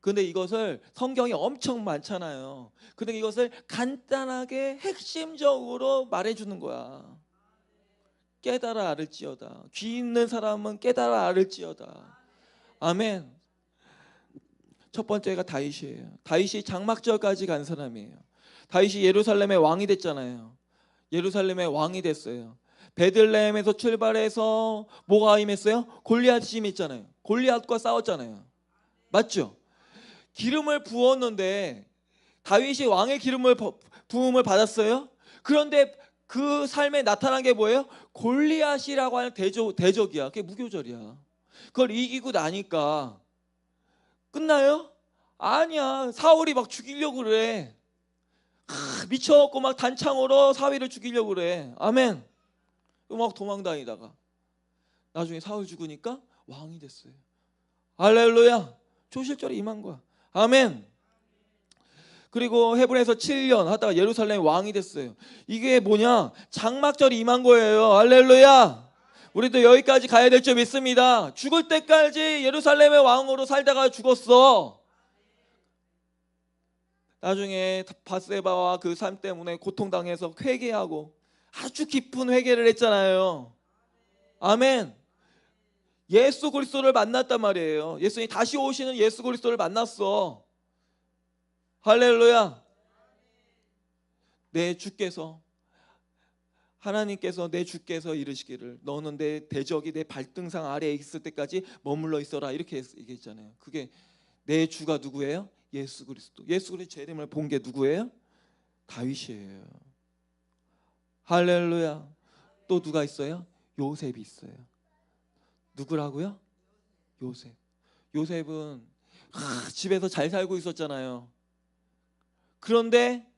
근데 이것을 성경이 엄청 많잖아요. 근데 이것을 간단하게 핵심적으로 말해주는 거야. 깨달아 알을지어다. 귀 있는 사람은 깨달아 알을지어다. 아멘. 첫 번째가 다윗이에요. 다윗이 장막절까지 간 사람이에요. 다윗이 예루살렘의 왕이 됐잖아요. 예루살렘의 왕이 됐어요. 베들레헴에서 출발해서 뭐가 임했어요? 골리앗이 임했잖아요. 골리앗과 싸웠잖아요. 맞죠? 기름을 부었는데 다윗이 왕의 기름을 부음을 받았어요. 그런데 그 삶에 나타난 게 뭐예요? 골리앗이라고 하는 대적이야. 그게 무교절이야. 그걸 이기고 나니까 끝나요? 아니야. 사울이 막 죽이려고 그래. 미쳐갖고 막 단창으로 사위를 죽이려고 그래. 아멘. 막 도망다니다가 나중에 사울 죽으니까 왕이 됐어요. 할렐루야. 초실절이 임한 거야. 아멘. 그리고 헤브론에서 7년 하다가 예루살렘 왕이 됐어요. 이게 뭐냐? 장막절이 임한 거예요. 할렐루야. 우리도 여기까지 가야 될 줄 믿습니다. 죽을 때까지 예루살렘의 왕으로 살다가 죽었어. 나중에 바세바와 그 삶 때문에 고통당해서 회개하고 아주 깊은 회개를 했잖아요. 아멘. 예수 그리스도를 만났단 말이에요. 예수님이 다시 오시는 예수 그리스도를 만났어. 할렐루야. 내 주께서 하나님께서 내 주께서 이르시기를 너는 내 대적이 내 발등상 아래에 있을 때까지 머물러 있어라 이렇게 얘기했잖아요. 그게 내 주가 누구예요? 예수 그리스도. 예수 그리스도 재림을 본 게 누구예요? 다윗이에요. 할렐루야. 또 누가 있어요? 요셉이 있어요. 누구라고요? 요셉. 요셉은 집에서 잘 살고 있었잖아요. 그런데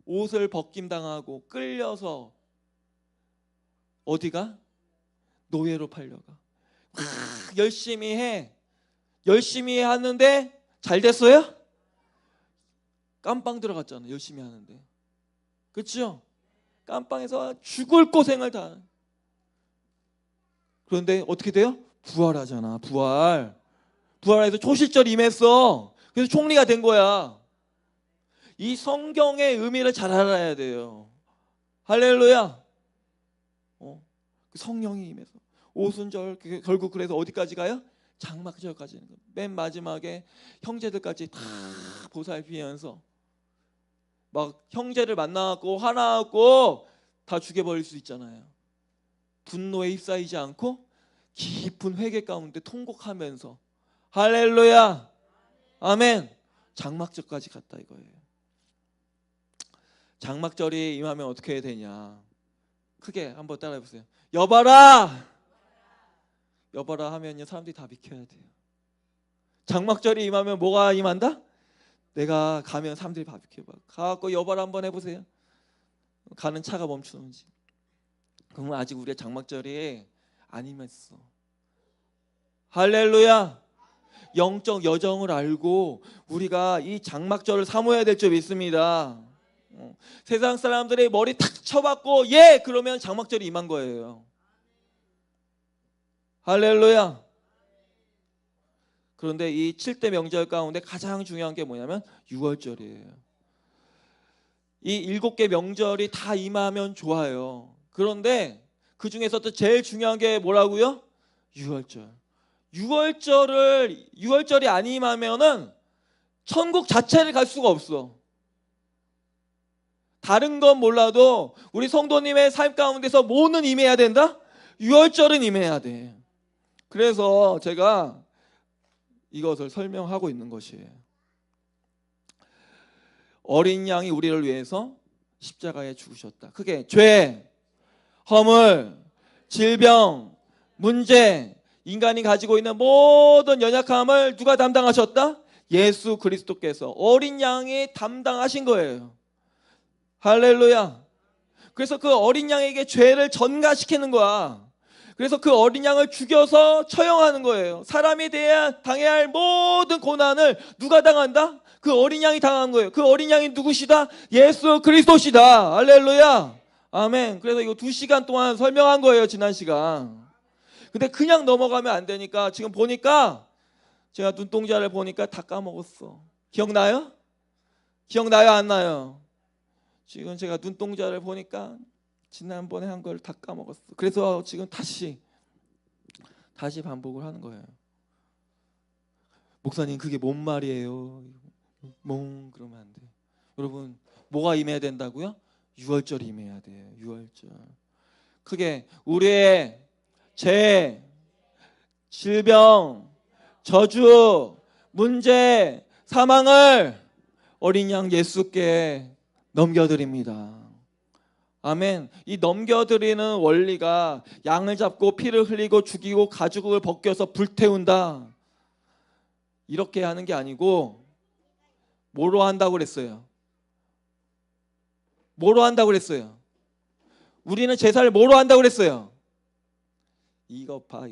옷을 벗김당하고 끌려서 어디가? 노예로 팔려가. 열심히 해. 열심히 하는데 잘 됐어요? 깜빵 들어갔잖아. 열심히 하는데. 그렇죠? 깜빵에서 죽을 고생을 다. 그런데 어떻게 돼요? 부활하잖아. 부활해서 초실절 임했어. 그래서 총리가 된 거야. 이 성경의 의미를 잘 알아야 돼요. 할렐루야. 성령이 임해서 오순절 결국 그래서 어디까지 가요? 장막절까지 가는 거예요. 맨 마지막에 형제들까지 다 보살피면서 막 형제를 만나갖고 화나갖고 다 죽여버릴 수 있잖아요. 분노에 휩싸이지 않고 깊은 회개 가운데 통곡하면서 할렐루야 아멘. 장막절까지 갔다 이거예요. 장막절이 임하면 어떻게 해야 되냐. 크게 한번 따라해 보세요. 여봐라. 여봐라 하면요 사람들이 다 비켜야 돼요. 장막절이 임하면 뭐가 임한다? 내가 가면 사람들이 다 비켜봐. 가갖고 여봐라 한번 해보세요. 가는 차가 멈추는지. 그러면 아직 우리의 장막절이 안 임했어. 할렐루야. 영적 여정을 알고 우리가 이 장막절을 사모해야 될 줄 믿습니다. 세상 사람들의 머리 탁 쳐박고 예 그러면 장막절이 임한 거예요. 할렐루야. 그런데 이 7대 명절 가운데 가장 중요한 게 뭐냐면 6월절이에요. 이 7개 명절이 다 임하면 좋아요. 그런데 그 중에서도 제일 중요한 게 뭐라고요? 6월절. 6월절이 안 임하면은 천국 자체를 갈 수가 없어. 다른 건 몰라도 우리 성도님의 삶 가운데서 뭐는 임해야 된다? 6월절은 임해야 돼. 그래서 제가 이것을 설명하고 있는 것이에요. 어린 양이 우리를 위해서 십자가에 죽으셨다. 그게 죄, 허물, 질병, 문제, 인간이 가지고 있는 모든 연약함을 누가 담당하셨다? 예수 그리스도께서 어린 양이 담당하신 거예요. 할렐루야. 그래서 그 어린 양에게 죄를 전가시키는 거야. 그래서 그 어린 양을 죽여서 처형하는 거예요. 사람이 당해야 할 모든 고난을 누가 당한다? 그 어린 양이 당한 거예요. 그 어린 양이 누구시다? 예수 그리스도시다. 할렐루야. 아멘. 그래서 이거 2시간 동안 설명한 거예요. 지난 시간. 근데 그냥 넘어가면 안 되니까 지금 보니까 제가 눈동자를 보니까 다 까먹었어. 기억나요? 기억나요? 안 나요? 지금 제가 눈동자를 보니까 지난번에 한 걸 다 까먹었어. 그래서 지금 다시 반복을 하는 거예요. 목사님 그게 뭔 말이에요? 그러면 안 돼. 여러분 뭐가 임해야 된다고요? 6월절이 임해야 돼요. 6월절. 크게 우리의 죄, 질병, 저주, 문제, 사망을 어린 양 예수께 넘겨드립니다. 아멘. 이 넘겨드리는 원리가 양을 잡고 피를 흘리고 죽이고 가죽을 벗겨서 불태운다 이렇게 하는 게 아니고 뭐로 한다고 그랬어요? 뭐로 한다고 그랬어요? 우리는 제사를 뭐로 한다고 그랬어요? 이것 봐.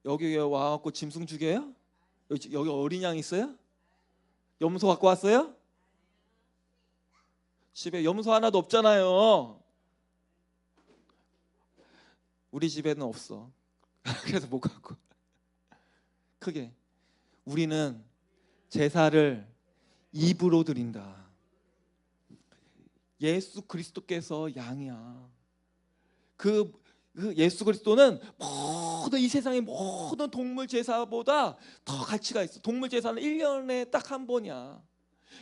여기 와갖고 짐승 죽여요? 여기 어린 양 있어요? 염소 갖고 왔어요? 집에 염소 하나도 없잖아요. 우리 집에는 없어. 그래서 못 갖고. 크게 우리는 제사를 입으로 드린다. 예수 그리스도께서 양이야. 그 예수 그리스도는 모든 이 세상의 모든 동물 제사보다 더 가치가 있어. 동물 제사는 1년에 딱 한 번이야.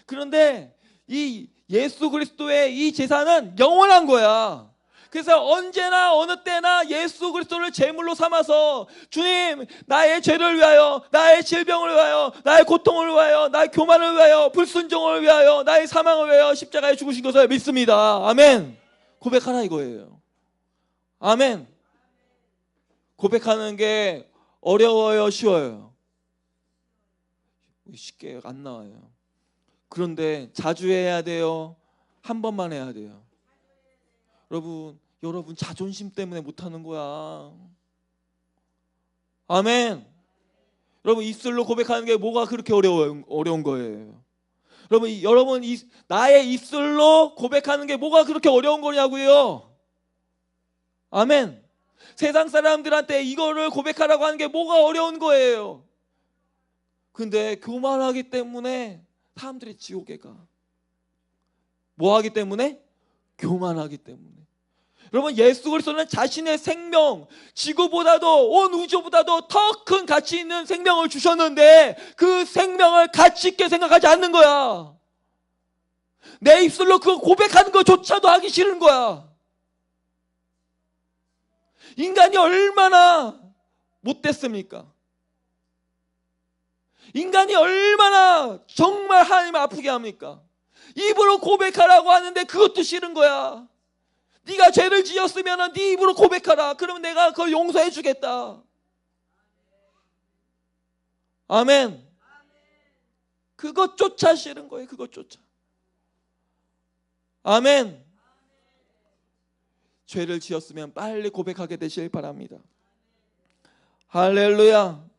그런데 이 예수 그리스도의 이 제사는 영원한 거야. 그래서 언제나 어느 때나 예수 그리스도를 제물로 삼아서 주님 나의 죄를 위하여, 나의 질병을 위하여, 나의 고통을 위하여, 나의 교만을 위하여, 불순종을 위하여, 나의 사망을 위하여 십자가에 죽으신 것을 믿습니다. 아멘. 고백하라 이거예요. 아멘. 고백하는 게 어려워요, 쉬워요? 쉽게 안 나와요. 그런데 자주 해야 돼요? 한 번만 해야 돼요. 여러분 자존심 때문에 못하는 거야. 아멘. 여러분 입술로 고백하는 게 뭐가 그렇게 어려운 거예요. 여러분 나의 입술로 고백하는 게 뭐가 그렇게 어려운 거냐고요. 아멘. 세상 사람들한테 이거를 고백하라고 하는 게 뭐가 어려운 거예요. 근데 교만하기 때문에 사람들이 지옥에 가. 뭐 하기 때문에? 교만하기 때문에. 여러분 예수 그리스도는 자신의 생명, 지구보다도 온 우주보다도 더 큰 가치 있는 생명을 주셨는데 그 생명을 가치 있게 생각하지 않는 거야. 내 입술로 그거 고백하는 것조차도 하기 싫은 거야. 인간이 얼마나 못됐습니까? 인간이 얼마나 정말 하나님을 아프게 합니까? 입으로 고백하라고 하는데 그것도 싫은 거야. 네가 죄를 지었으면 네 입으로 고백하라. 그러면 내가 그걸 용서해 주겠다. 아멘. 그것조차 싫은 거예요. 그것조차. 아멘. 죄를 지었으면 빨리 고백하게 되시길 바랍니다. 할렐루야.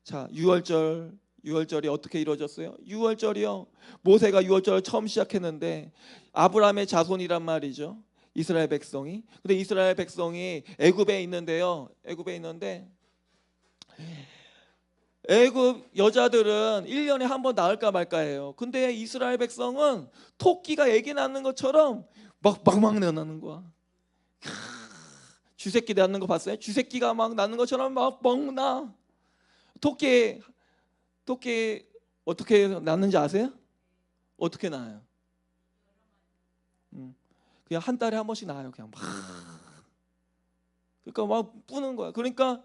자, 유월절이 어떻게 이루어졌어요? 유월절이요. 모세가 유월절을 처음 시작했는데 아브라함의 자손이란 말이죠. 이스라엘 백성이. 근데 이스라엘 백성이 애굽에 있는데요. 애굽에 있는데 애굽 여자들은 1년에 한 번 낳을까 말까 해요. 근데 이스라엘 백성은 토끼가 애기 낳는 것처럼 막 낳는 거야. 쥐새끼 낳는 거 봤어요? 쥐새끼가 막 낳는 것처럼 막 낳아. 토끼 어떻게 낳는지 아세요? 어떻게 낳아요? 그냥 한 달에 한 번씩 낳아요. 그냥 막. 그러니까 막 뿌는 거야. 그러니까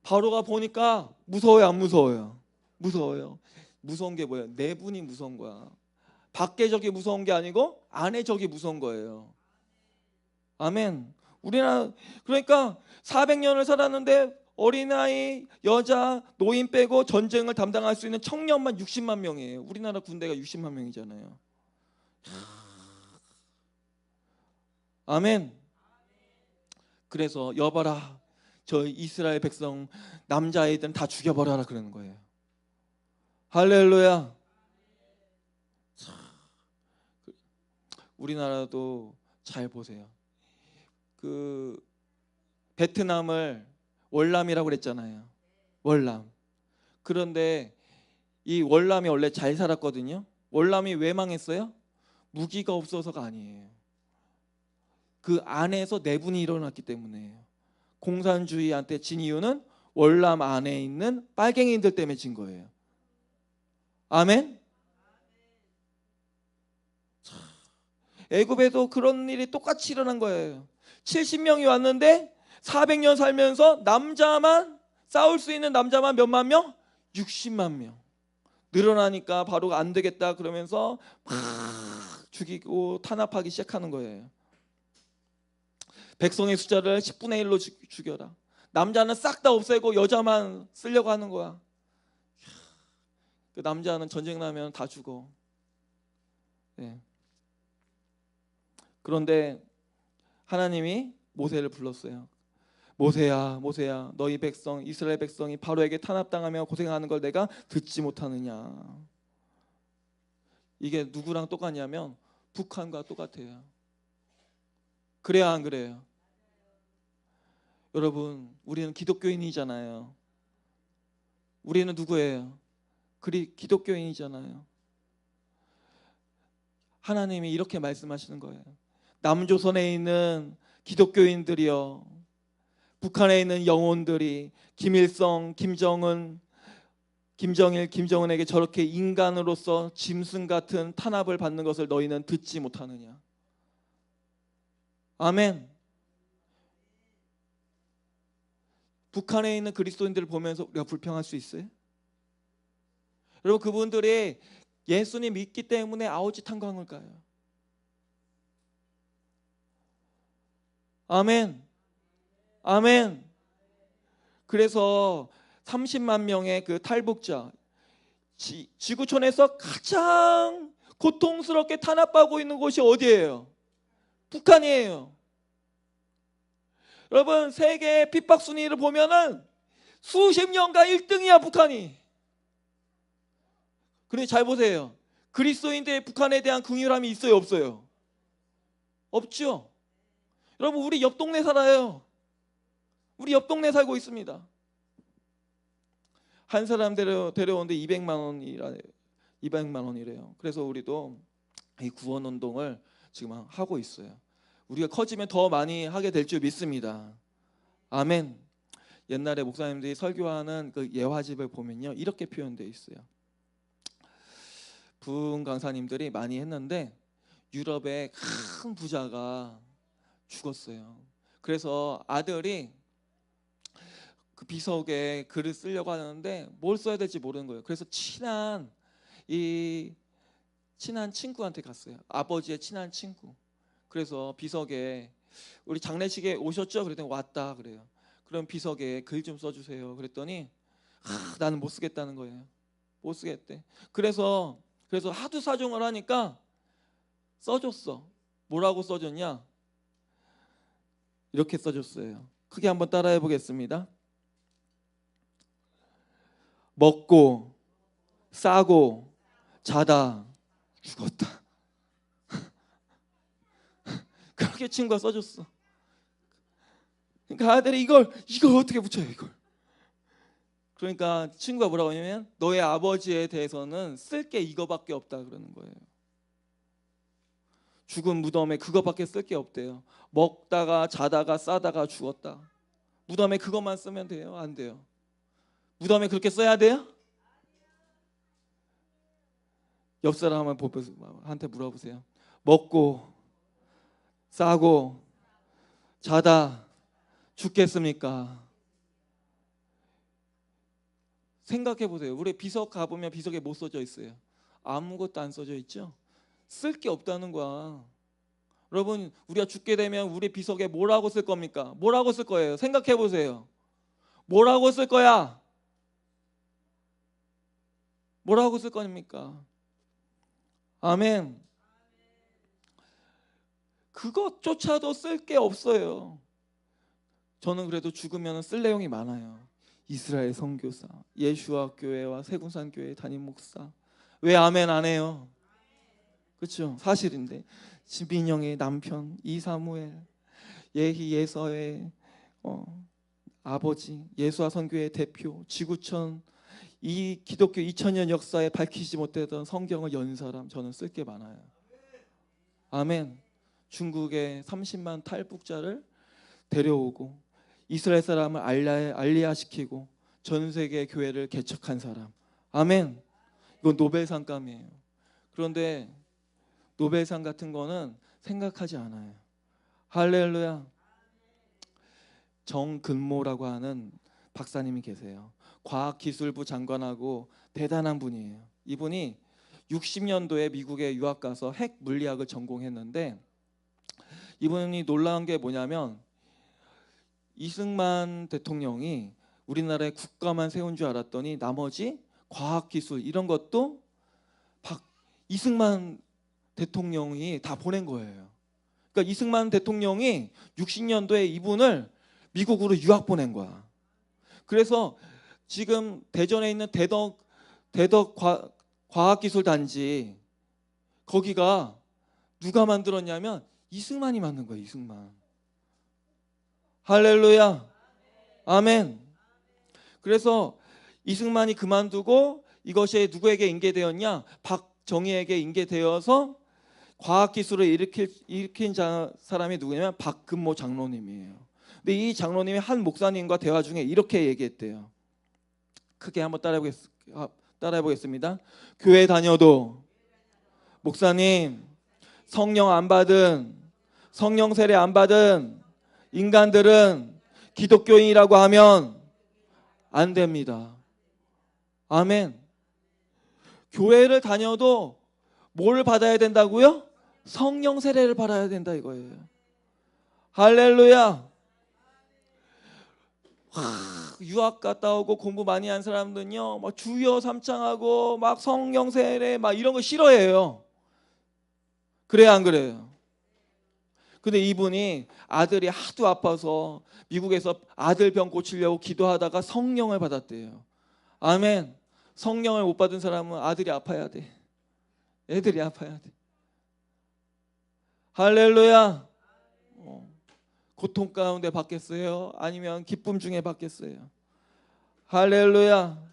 바로가 보니까 무서워요, 안 무서워요? 무서워요. 무서운 게 뭐예요? 내분이 무서운 거야. 밖에 적이 무서운 게 아니고 안에 적이 무서운 거예요. 아멘. 우리나라 그러니까 400년을 살았는데 어린아이, 여자, 노인 빼고 전쟁을 담당할 수 있는 청년만 60만 명이에요. 우리나라 군대가 60만 명이잖아요. 아멘. 그래서 여봐라, 저 이스라엘 백성 남자아이들은 다 죽여버려라 그러는 거예요. 할렐루야. 우리나라도 잘 보세요. 그 베트남을 월남이라고 그랬잖아요. 월남. 그런데 이 월남이 원래 잘 살았거든요. 월남이 왜 망했어요? 무기가 없어서가 아니에요. 그 안에서 내분이 일어났기 때문에요. 공산주의한테 진 이유는 월남 안에 있는 빨갱이들 때문에 진 거예요. 아멘. 애굽에도 그런 일이 똑같이 일어난 거예요. 70명이 왔는데 400년 살면서 남자만 싸울 수 있는 남자만 몇만 명? 60만 명. 늘어나니까 바로가 안 되겠다 그러면서 막 죽이고 탄압하기 시작하는 거예요. 백성의 숫자를 10분의 1로 죽여라. 남자는 싹 다 없애고 여자만 쓰려고 하는 거야. 그 남자는 전쟁 나면 다 죽어. 네. 그런데 하나님이 모세를 불렀어요. 모세야, 모세야, 너희 백성 이스라엘 백성이 바로에게 탄압당하며 고생하는 걸 내가 듣지 못하느냐. 이게 누구랑 똑같냐면 북한과 똑같아요. 그래야 안 그래요? 여러분, 우리는 기독교인이잖아요. 우리는 누구예요? 기독교인이잖아요. 하나님이 이렇게 말씀하시는 거예요. 남조선에 있는 기독교인들이요, 북한에 있는 영혼들이 김일성, 김정은, 김정일, 김정은에게 저렇게 인간으로서 짐승 같은 탄압을 받는 것을 너희는 듣지 못하느냐. 아멘. 북한에 있는 그리스도인들을 보면서 우리가 불평할 수 있어요? 여러분, 그분들이 예수님 믿기 때문에 아우짓 한 강을 가요. 아멘. 아멘. 그래서 30만 명의 그 탈북자, 지구촌에서 가장 고통스럽게 탄압받고 있는 곳이 어디예요? 북한이에요. 여러분, 세계 핍박 순위를 보면은 수십 년간 1등이야 북한이. 그런데 잘 보세요. 그리스도인들의 북한에 대한 긍휼함이 있어요, 없어요? 없죠. 여러분, 우리 옆 동네 살아요. 우리 옆 동네 살고 있습니다. 한 사람 데려오는데 200만 원이래요. 그래서 우리도 이 구원 운동을 지금 하고 있어요. 우리가 커지면 더 많이 하게 될 줄 믿습니다. 아멘. 옛날에 목사님들이 설교하는 그 예화집을 보면요, 이렇게 표현되어 있어요. 부흥 강사님들이 많이 했는데 유럽의 큰 부자가 죽었어요. 그래서 아들이 그 비석에 글을 쓰려고 하는데 뭘 써야 될지 모르는 거예요. 그래서 친한 친구한테 갔어요. 아버지의 친한 친구. 그래서 비석에 우리 장례식에 오셨죠? 그랬더니 왔다 그래요. 그럼 비석에 글 좀 써주세요. 그랬더니 나는 못 쓰겠다는 거예요. 못 쓰겠대. 그래서 하도 사정을 하니까 써줬어. 뭐라고 써줬냐? 이렇게 써줬어요. 크게 한번 따라해 보겠습니다. 먹고 싸고 자다 죽었다. 그렇게 친구가 써줬어. 그러니까 아들이 이걸 어떻게 붙여요, 이걸? 그러니까 친구가 뭐라고 하냐면 너의 아버지에 대해서는 쓸 게 이거밖에 없다 그러는 거예요. 죽은 무덤에 그거밖에 쓸 게 없대요. 먹다가 자다가 싸다가 죽었다. 무덤에 그것만 쓰면 돼요? 안 돼요. 무덤에 그렇게 써야 돼요? 옆 사람 한테 물어보세요. 먹고 싸고 자다 죽겠습니까? 생각해 보세요. 우리 비석 가보면 비석에 뭐 써져 있어요? 아무것도 안 써져 있죠? 쓸 게 없다는 거야. 여러분, 우리가 죽게 되면 우리 비석에 뭐라고 쓸 겁니까? 뭐라고 쓸 거예요? 생각해 보세요. 뭐라고 쓸 거야? 뭐라고 쓸 겁니까? 아멘. 그것조차도 쓸 게 없어요. 저는 그래도 죽으면 쓸 내용이 많아요. 이스라엘 선교사, 예수와 교회와 세군산 교회 담임 목사. 왜 아멘 안 해요? 그렇죠? 사실인데. 지민영의 남편 이사무엘, 예희 예서의 아버지, 예수와 선교회 대표, 지구촌, 이 기독교 2000년 역사에 밝히지 못했던 성경을 연 사람, 저는 쓸 게 많아요. 아멘. 중국의 30만 탈북자를 데려오고 이스라엘 사람을 알리아시키고 전 세계 교회를 개척한 사람. 아멘. 이건 노벨상감이에요. 그런데 노벨상 같은 거는 생각하지 않아요. 할렐루야. 정근모라고 하는 박사님이 계세요. 과학기술부 장관하고 대단한 분이에요. 이분이 60년도에 미국에 유학 가서 핵 물리학을 전공했는데 이분이 놀라운 게 뭐냐면 이승만 대통령이 우리나라의 국가만 세운 줄 알았더니 나머지 과학기술 이런 것도 이승만 대통령이 다 보낸 거예요. 그러니까 이승만 대통령이 60년도에 이분을 미국으로 유학 보낸 거야. 그래서 지금 대전에 있는 대덕 과학기술단지 거기가 누가 만들었냐면 이승만이 만든 거예요. 이승만. 할렐루야. 아멘. 그래서 이승만이 그만두고 이것이 누구에게 인계되었냐? 박정희에게 인계되어서 과학기술을 일으킨 사람이 누구냐면 박근모 장로님이에요. 근데 이 장로님이 한 목사님과 대화 중에 이렇게 얘기했대요. 크게 한번 따라해 보겠습니다. 교회 다녀도 목사님 성령 안 받은, 성령 세례 안 받은 인간들은 기독교인이라고 하면 안 됩니다. 아멘. 교회를 다녀도 뭘 받아야 된다고요? 성령 세례를 받아야 된다 이거예요. 할렐루야. 유학 갔다 오고 공부 많이 한 사람들은요 막 주여 삼창하고 막 성령 세례 막 이런 거 싫어해요. 그래요, 안 그래요? 근데 이분이 아들이 하도 아파서 미국에서 아들 병 고치려고 기도하다가 성령을 받았대요. 아멘. 성령을 못 받은 사람은 아들이 아파야 돼. 애들이 아파야 돼. 할렐루야. 고통 가운데 받겠어요? 아니면 기쁨 중에 받겠어요? 할렐루야.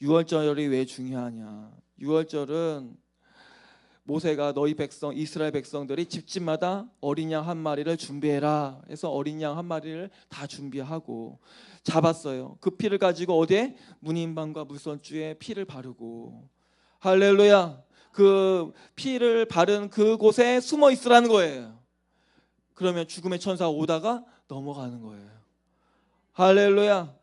유월절이 왜 중요하냐? 유월절은 모세가 너희 백성 이스라엘 백성들이 집집마다 어린 양 한 마리를 준비해라 해서 어린 양 한 마리를 다 준비하고 잡았어요. 그 피를 가지고 어디에? 문인방과 무선주에 피를 바르고, 할렐루야. 그 피를 바른 그곳에 숨어 있으라는 거예요. 그러면 죽음의 천사가 오다가 넘어가는 거예요. 할렐루야.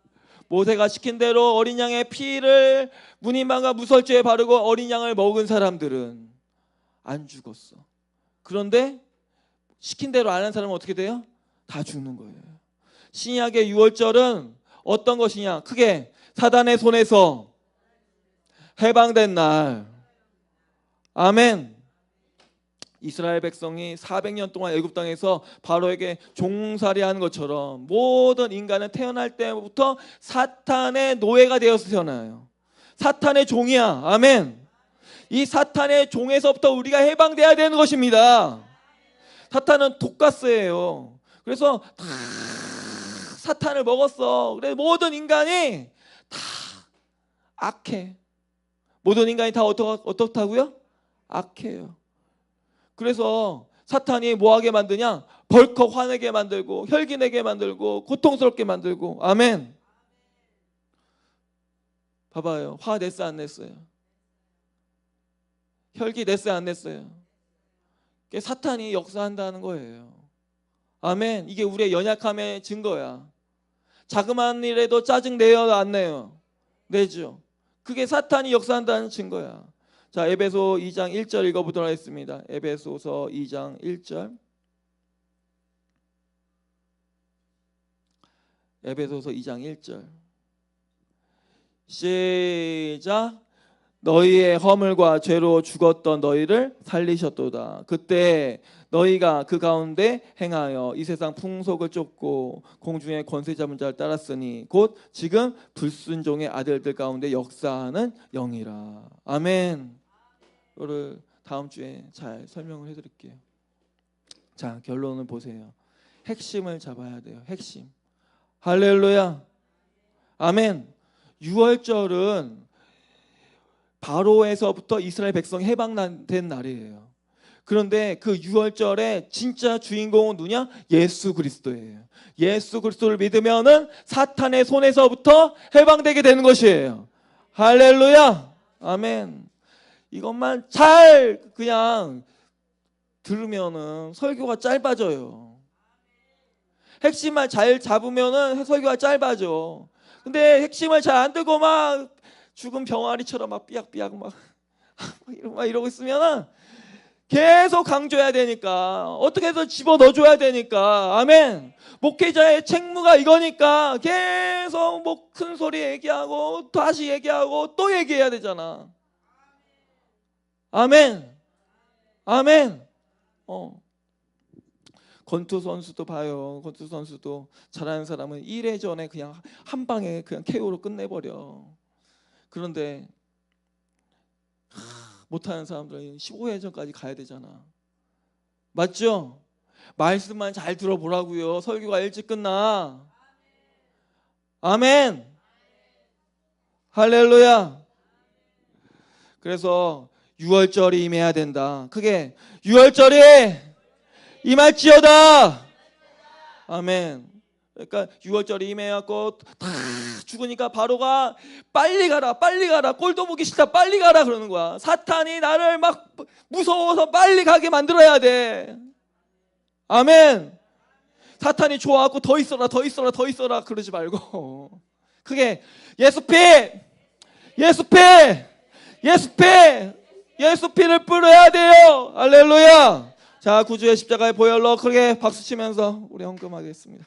모세가 시킨 대로 어린 양의 피를 문인방과 무설주에 바르고 어린 양을 먹은 사람들은 안 죽었어. 그런데 시킨 대로 안 한 사람은 어떻게 돼요? 다 죽는 거예요. 신약의 유월절은 어떤 것이냐? 크게 사단의 손에서 해방된 날. 아멘. 이스라엘 백성이 400년 동안 애굽 땅에서 바로에게 종살이하는 것처럼 모든 인간은 태어날 때부터 사탄의 노예가 되어서 태어나요. 사탄의 종이야. 아멘. 이 사탄의 종에서부터 우리가 해방돼야 되는 것입니다. 사탄은 독가스예요. 그래서 다 사탄을 먹었어. 그래서 모든 인간이 다 악해. 모든 인간이 다 어떻다고요? 악해요. 그래서 사탄이 뭐하게 만드냐? 벌컥 화내게 만들고 혈기내게 만들고 고통스럽게 만들고. 아멘. 봐봐요. 화 냈어요, 안 냈어요? 혈기 냈어요, 안 냈어요? 그게 사탄이 역사한다는 거예요. 아멘. 이게 우리의 연약함의 증거야. 자그마한 일에도 짜증 내요, 안 내요? 내죠. 그게 사탄이 역사한다는 증거야. 자, 에베소 2장 1절 읽어보도록 하겠습니다. 에베소서 2장 1절. 에베소서 2장 1절. 시작. 너희의 허물과 죄로 죽었던 너희를 살리셨도다. 그때 너희가 그 가운데 행하여 이 세상 풍속을 쫓고 공중의 권세 잡은 자를 따랐으니 곧 지금 불순종의 아들들 가운데 역사하는 영이라. 아멘. 이거를 다음 주에 잘 설명을 해드릴게요. 자, 결론을 보세요. 핵심을 잡아야 돼요. 핵심. 할렐루야. 아멘. 유월절은 바로에서부터 이스라엘 백성이 해방된 날이에요. 그런데 그 유월절의 진짜 주인공은 누구냐? 예수 그리스도예요. 예수 그리스도를 믿으면은 사탄의 손에서부터 해방되게 되는 것이에요. 할렐루야. 아멘. 이것만 잘 그냥 들으면은 설교가 짧아져요. 핵심만 잘 잡으면은 설교가 짧아져. 근데 핵심을 잘 안 들고 막 죽은 병아리처럼 막 삐약삐약 막 이러고 있으면은 계속 강조해야 되니까, 어떻게 해서 집어넣어줘야 되니까. 아멘. 목회자의 책무가 이거니까 계속 뭐 큰 소리 얘기하고 다시 얘기하고 또 얘기해야 되잖아. 아멘. 아멘. 권투 선수도 봐요. 권투 선수도 잘하는 사람은 1회 전에 그냥 한 방에 그냥 KO로 끝내버려. 그런데 못하는 사람들은 15회 전까지 가야 되잖아. 맞죠? 말씀만 잘 들어보라고요. 설교가 일찍 끝나. 아멘. 할렐루야. 그래서 유월절이 임해야 된다. 그게 유월절이 임할지어다. 아멘. 그러니까 유월절이 임해갖고 다 죽으니까 바로가 빨리 가라, 빨리 가라, 꼴도 보기 싫다, 빨리 가라 그러는 거야. 사탄이 나를 막 무서워서 빨리 가게 만들어야 돼. 아멘. 사탄이 좋아갖고 더 있어라, 더 있어라, 더 있어라 그러지 말고, 그게 예수피, 예수피, 예수피, 예수피를 뿌려야 돼요. 할렐루야. 자, 구주의 십자가의 보혈로 크게 박수치면서 우리 헌금하겠습니다.